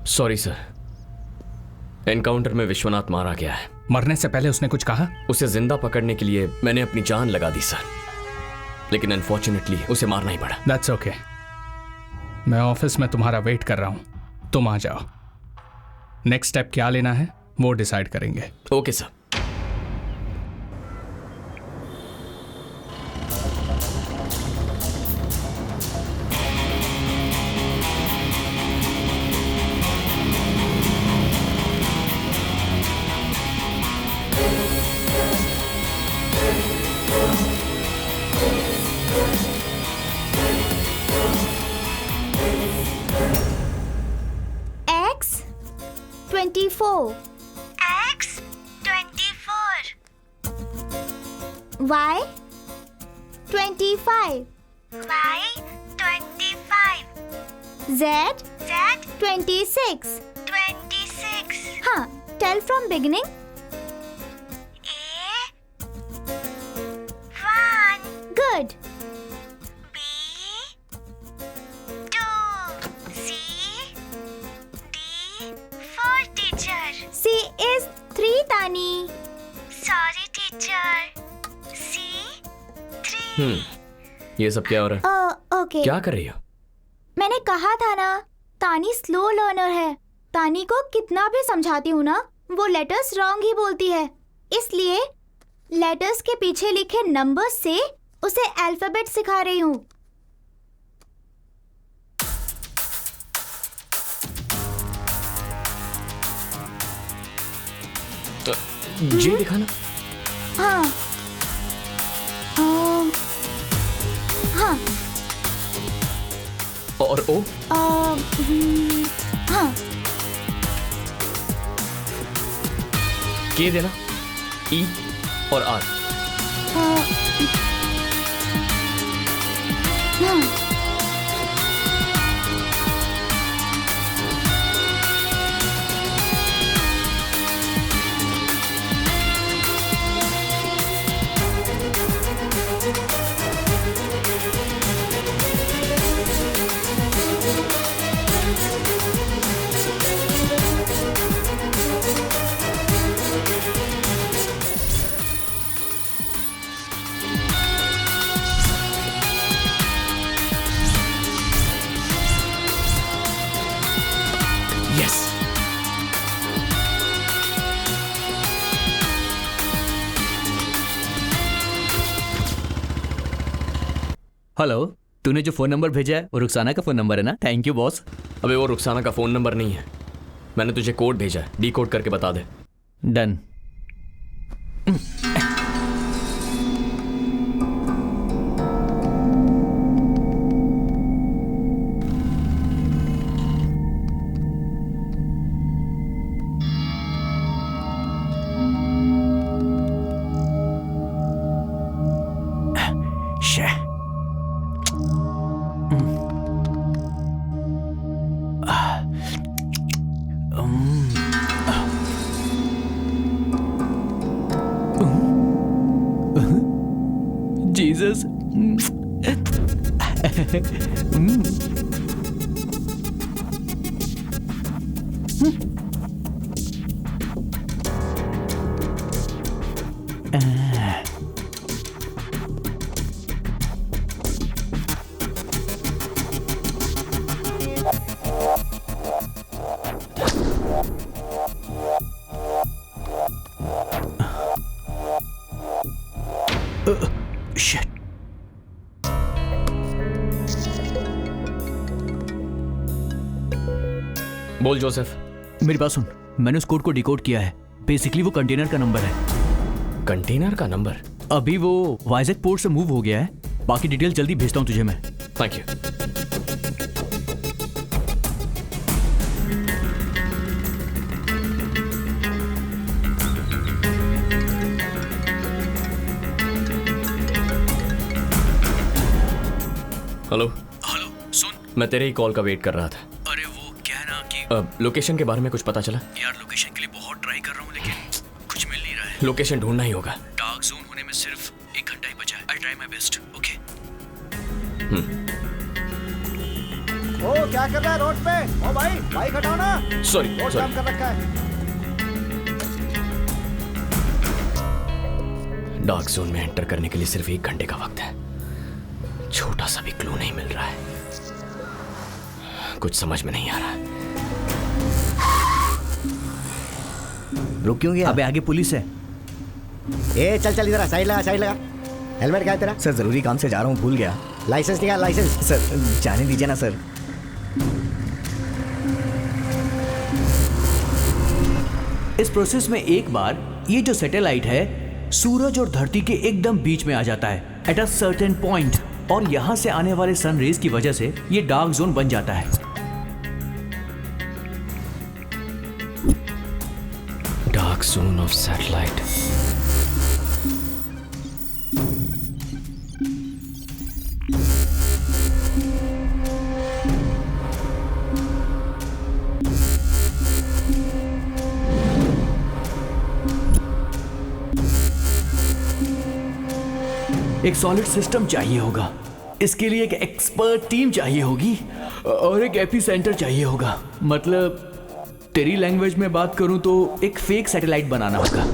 सॉरी सर, एनकाउंटर में विश्वनाथ मारा गया है। मरने से पहले उसने कुछ कहा? उसे जिंदा पकड़ने के लिए मैंने अपनी जान लगा दी सर, लेकिन अनफॉर्चुनेटली उसे मारना ही पड़ा। That's okay. मैं ऑफिस में तुम्हारा वेट कर रहा हूं, तुम आ जाओ। नेक्स्ट स्टेप क्या लेना है वो डिसाइड करेंगे। Okay sir. X24 Y25 Z26 हाँ, tell from beginning. Good. C is 3, Tani. Sorry, teacher. C3. ये सब क्या हो रहा है? Okay. क्या कर रही हो? मैंने कहा था ना, तानी स्लो लर्नर है। तानी को कितना भी समझाती हूँ ना, वो लेटर्स रॉन्ग ही बोलती है। इसलिए लेटर्स के पीछे लिखे नंबर्स से उसे अल्फाबेट सिखा रही हूँ। जी दिखाना। हाँ हाँ। और ओ? हाँ। के देना। ई और आर। हाँ। हेलो, तूने जो फोन नंबर भेजा है वो रुखसाना का फोन नंबर है ना? Thank you boss. अबे वो रुखसाना का फोन नंबर नहीं है, मैंने तुझे कोड भेजा है, डीकोड करके बता दे। डन। Jesus. Shit. बोल जोसेफ। मेरी बात सुन, मैंने उस कोड को डिकोड किया है। बेसिकली वो कंटेनर का नंबर है। कंटेनर का नंबर? अभी वो वाइजैक पोर्ट से मूव हो गया है। बाकी डिटेल जल्दी भेजता हूँ तुझे मैं। Thank you. हेलो हेलो, सुन, मैं तेरे ही कॉल का वेट कर रहा था। अरे वो क्या है ना कि लोकेशन के बारे में कुछ पता चला? यार लोकेशन के लिए बहुत ट्राई कर रहा हूँ लेकिन कुछ मिल नहीं रहा है। लोकेशन ढूंढना ही होगा। डार्क जोन होने में सिर्फ 1 घंटा ही बचा है। I try my best. Okay. ओ क्या कर रहा है रोड पे? ओ भाई बाइक हटाओ ना। Sorry, road sorry. जाम कर रखा है। डार्क जोन में एंटर करने के लिए सिर्फ 1 घंटे का वक्त है। छोटा सा भी क्लू नहीं मिल रहा है। कुछ समझ में नहीं आ रहा। रुक क्यों गया? अबे आगे पुलिस है। ए चल चल इधर साइड लगा। हेलमेट क्या है तेरा? सर जरूरी काम से जा रहा हूँ, भूल गया। लाइसेंस निकाल लाइसेंस। सर जाने दीजिए ना सर। इस प्रोसेस में एक बार ये जो सैटेलाइट है सूरज और धरती के एकदम बीच में आ जाता है एट अ सर्टेन पॉइंट, और यहां से आने वाले सन रेज की वजह से ये डार्क जोन बन जाता है। Dark zone of satellite. एक सॉलिड सिस्टम चाहिए होगा, इसके लिए एक एक्सपर्ट टीम चाहिए होगी और एक एपी सेंटर चाहिए होगा। मतलब तेरी लैंग्वेज में बात करूं तो एक फेक सैटेलाइट बनाना होगा।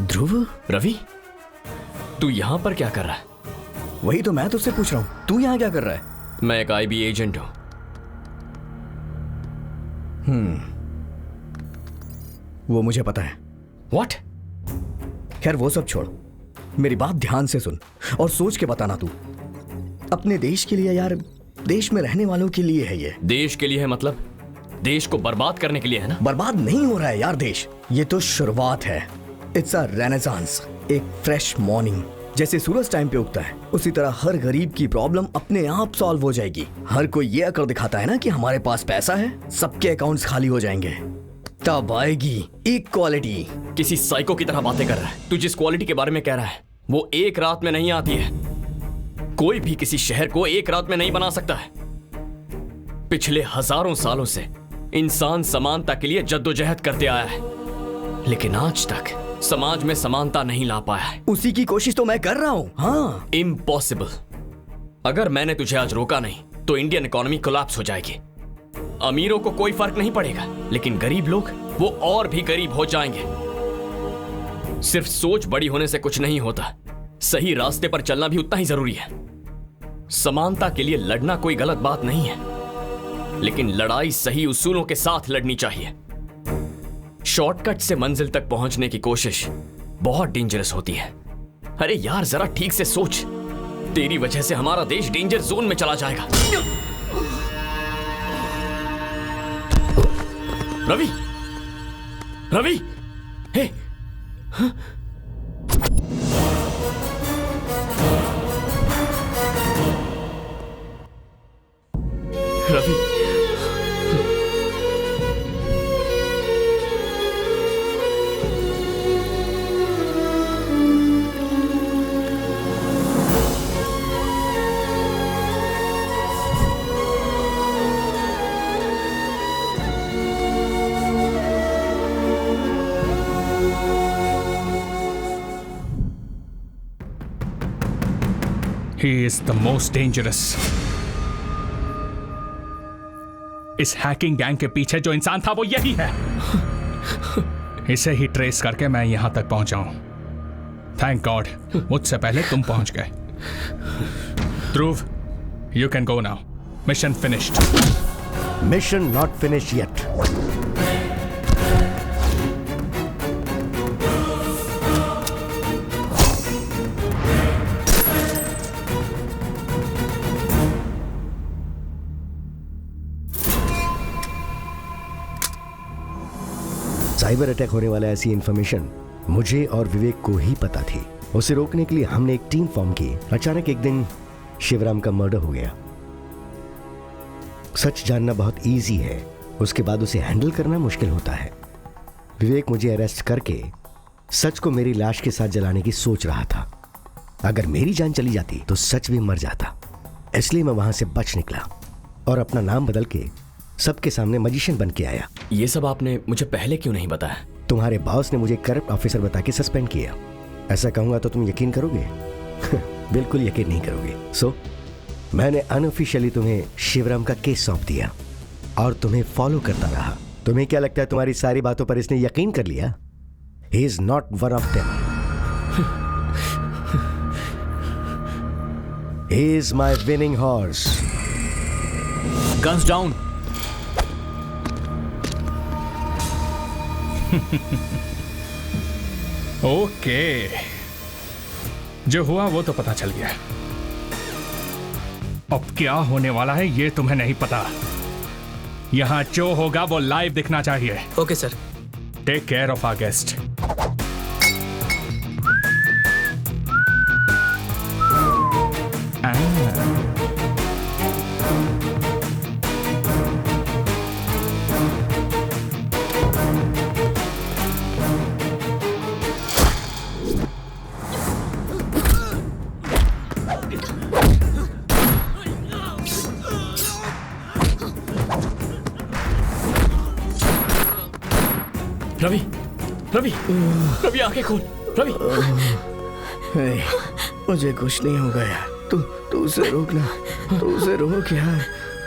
ध्रुव, रवि, तू यहां पर क्या कर रहा है? वही तो मैं तुझसे पूछ रहा हूं, तू यहां क्या कर रहा है? मैं एक आईबी एजेंट हूं। वो मुझे पता है। What? खैर वो सब छोड़, मेरी बात ध्यान से सुन और सोच के बताना तू। अपने देश के लिए यार, देश में रहने वालों के लिए है ये। देश के लिए है मतलब देश को बर्बाद करने के लिए है ना? बर्बाद नहीं हो रहा है यार देश, ये तो शुरुआत है। इट्स अ रेनेसांस, एक फ्रेश मॉर्निंग। जैसे सूरज टाइम पे उगता है उसी तरह हर गरीब की प्रॉब्लम अपने आप सॉल्व हो जाएगी। हर कोई ये अकड़ दिखाता है ना कि हमारे पास पैसा है, सबके अकाउंट्स खाली हो जाएंगे, तब आएगी इक्वालिटी। किसी साइको की तरह बातें कर रहा है। तू जिस क्वालिटी के बारे में कह रहा है वो एक रात में नहीं आती है। कोई भी किसी शहर को एक रात में नहीं बना सकता है। पिछले हजारों सालों से इंसान समानता के लिए जद्दोजहद करते आया है। लेकिन आज तक समाज में समानता नहीं ला पाया है। उसी की कोशिश तो मैं कर रहा हूं। हाँ, इम्पॉसिबल। अगर मैंने तुझे आज रोका नहीं तो इंडियन इकोनॉमी कोलैप्स हो जाएगी। अमीरों को कोई फर्क नहीं पड़ेगा, लेकिन गरीब लोग वो और भी गरीब हो जाएंगे। सिर्फ सोच बड़ी होने से कुछ नहीं होता, सही रास्ते पर चलना भी उतना ही जरूरी है। समानता के लिए लड़ना कोई गलत बात नहीं है, लेकिन लड़ाई सही उसूलों के साथ लड़नी चाहिए। शॉर्टकट से मंजिल तक पहुंचने की कोशिश बहुत डेंजरस होती है। अरे यार, जरा ठीक से सोच, तेरी वजह से हमारा देश डेंजर जोन में चला जाएगा। Ravi, Ravi, hey, Ravi, He is the most dangerous. इस हैकिंग गैंग के पीछे जो इंसान था वो यही है। इसे ही ट्रेस करके मैं यहां तक पहुंचा हूं। थैंक गॉड मुझसे पहले तुम पहुंच गए। Dhruv, you can go now. Mission finished. Mission not finished yet. Cyber attack होने वाला ऐसी इंफॉर्मेशन मुझे और विवेक को ही पता थी। उसे रोकने के लिए हमने एक टीम फॉर्म की। अचानक एक दिन शिवराम का मर्डर हो गया। सच जानना बहुत इजी है, उसके बाद उसे हैंडल करना मुश्किल होता है। विवेक मुझे अरेस्ट करके सच को मेरी लाश के साथ जलाने की सोच रहा था। अगर मेरी जान चली जाती तो सच भी मर जाता, इसलिए मैं वहां से बच निकला और अपना नाम बदल के सबके सामने मजिशियन बन के आया। ये सब आपने मुझे पहले क्यों नहीं बताया? तुम्हारे बॉस ने मुझे करप्ट ऑफिसर बता के सस्पेंड किया। ऐसा कहूंगा तो तुम यकीन करोगे? बिल्कुल यकीन नहीं करोगे। सो मैंने अनऑफिशियली तुम्हें शिवराम का केस सौंप दिया और तुम्हें फॉलो करता रहा। तुम्हें क्या लगता है तुम्हारी सारी बातों पर इसने यकीन कर लिया? He is not one of them. He is my winning horse. Guns down. Okay, जो हुआ वो तो पता चल गया। अब क्या होने वाला है ये तुम्हें नहीं पता। यहां जो होगा वो लाइव दिखना चाहिए। Okay sir. Take care of our guest. Ravi, Ravi, Ravi आंखें खोल। रवि, मुझे कुछ नहीं होगा यार। तू उसे रोकना, तू उसे रोक यार,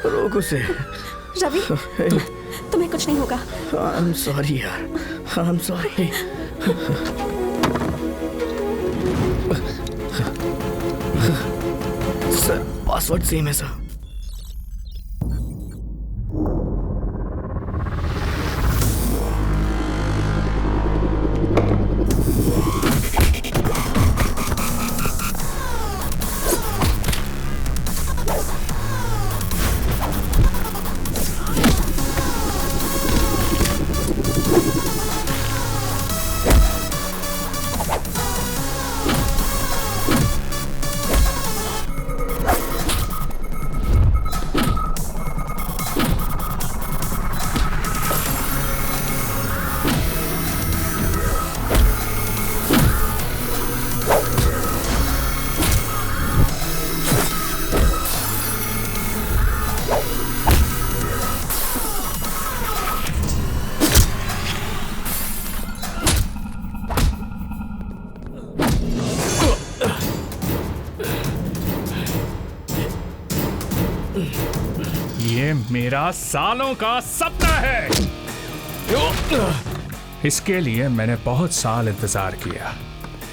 रोक उसे। रवि, तुम्हें कुछ नहीं होगा। आई एम सॉरी यार, I am sorry. Sir, password same है सर। ये मेरा सालों का सपना है। इसके लिए मैंने बहुत साल इंतजार किया।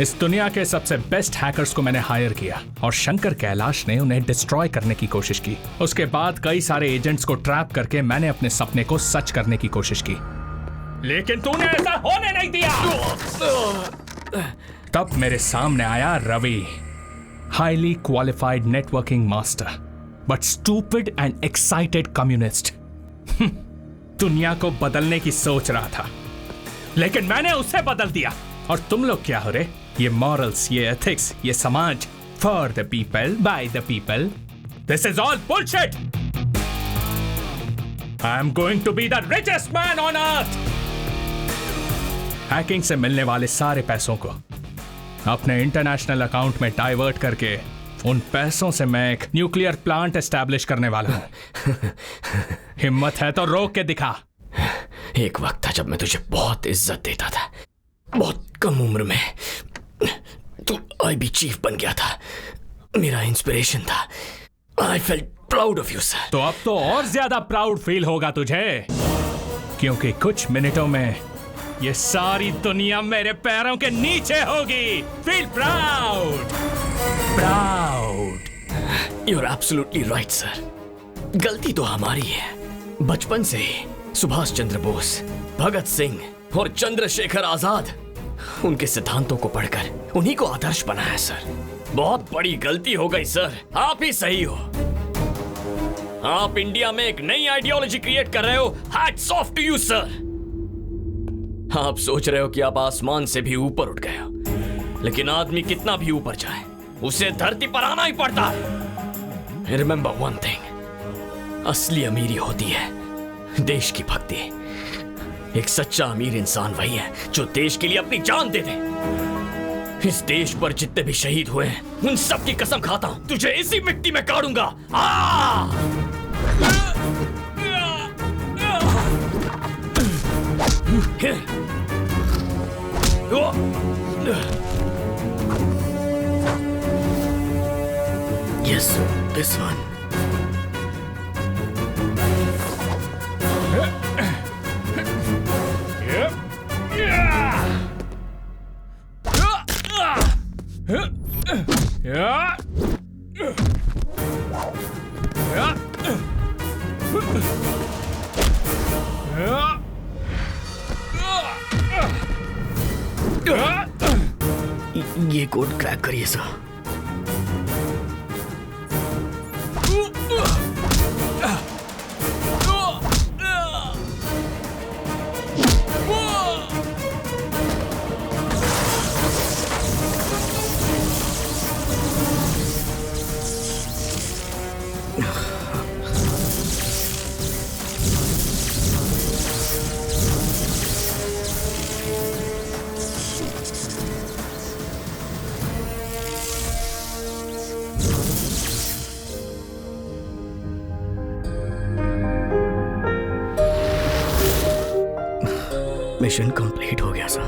इस दुनिया के सबसे बेस्ट हैकर्स को मैंने हायर किया और शंकर कैलाश ने उन्हें डिस्ट्रॉय करने की कोशिश की। उसके बाद कई सारे एजेंट्स को ट्रैप करके मैंने अपने सपने को सच करने की कोशिश की, लेकिन तूने ऐसा होने नहीं दिया। तब मेरे सामने आया Ravi, highly qualified networking master but stupid and excited communist. दुनिया को बदलने की सोच रहा था, लेकिन मैंने उसे बदल दिया। और तुम लोग क्या हो रहे? ये मॉरल्स, ये एथिक्स, ये समाज, for the people by the people, this is all bullshit. I am going to be the richest man on earth. Hacking से मिलने वाले सारे पैसों को अपने इंटरनेशनल अकाउंट में डाइवर्ट करके उन पैसों से मैं एक न्यूक्लियर प्लांट एस्टैब्लिश करने वाला हूं। हिम्मत है तो रोक के दिखा। एक वक्त था जब मैं तुझे बहुत इज्जत देता था, बहुत कम उम्र में तू आईबी चीफ बन गया था, मेरा इंस्पिरेशन था। I felt proud of you sir. तो अब तो और ज्यादा प्राउड फील होगा तुझे, क्योंकि कुछ मिनटों में ये सारी दुनिया मेरे पैरों के नीचे होगी। Feel proud, proud. You are absolutely right sir. गलती तो हमारी है। बचपन से ही सुभाष चंद्र बोस, भगत सिंह और चंद्रशेखर आजाद, उनके सिद्धांतों को पढ़कर उन्हीं को आदर्श बनाया सर। बहुत बड़ी गलती हो गई सर। आप ही सही हो। आप इंडिया में एक नई आइडियोलॉजी क्रिएट कर रहे हो। Hats off to you sir. आप सोच रहे हो कि आप आसमान से भी ऊपर उठ गए हो, लेकिन आदमी कितना भी ऊपर जाए उसे धरती पर आना ही पड़ता है। रिमेंबर वन थिंग, असली अमीरी होती है देश की भक्ति। एक सच्चा अमीर इंसान वही है जो देश के लिए अपनी जान दे दे। इस देश पर जितने भी शहीद हुए हैं उन सब की कसम खाता हूं, तुझे इसी मिट्टी में गाड़ूंगा। Yes, this one. ये कोड क्रैक करिए सर। मिशन कंप्लीट हो गया सर।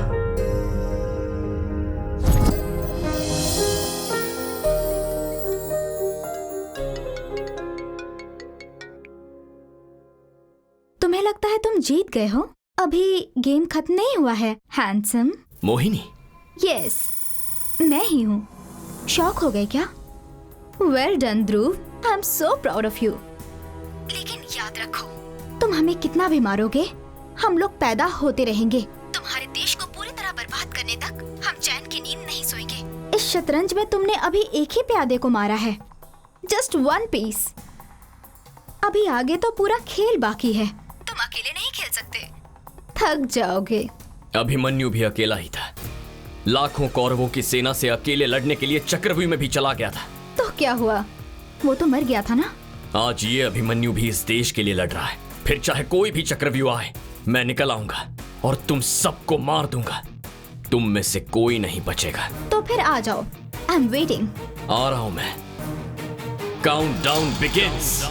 तुम्हें लगता है तुम जीत गए हो? अभी गेम खत्म नहीं हुआ है हैंडसम। मोहिनी। यस, मैं ही हूँ। शॉक हो गए क्या? Well done Dhruv, I am so proud of you. लेकिन याद रखो, तुम हमें कितना भी मारोगे, हम लोग पैदा होते रहेंगे। तुम्हारे देश को पूरी तरह बर्बाद करने तक हम चैन की नींद नहीं सोएंगे। इस शतरंज में तुमने अभी एक ही प्यादे को मारा है, जस्ट वन पीस। अभी आगे तो पूरा खेल बाकी है। तुम अकेले नहीं खेल सकते, थक जाओगे। अभिमन्यु भी अकेला ही था। लाखों कौरवों की सेना से अकेले लड़ने के लिए चक्रव्यूह में भी चला गया था। तो क्या हुआ? वो तो मर गया था ना। आज ये अभिमन्यु भी इस देश के लिए लड़ रहा है। फिर चाहे कोई भी चक्रव्यूह आए, मैं निकल आऊंगा और तुम सबको मार दूंगा। तुम में से कोई नहीं बचेगा। तो फिर आ जाओ, आई एम वेटिंग। आ रहा हूं मैं। Countdown begins.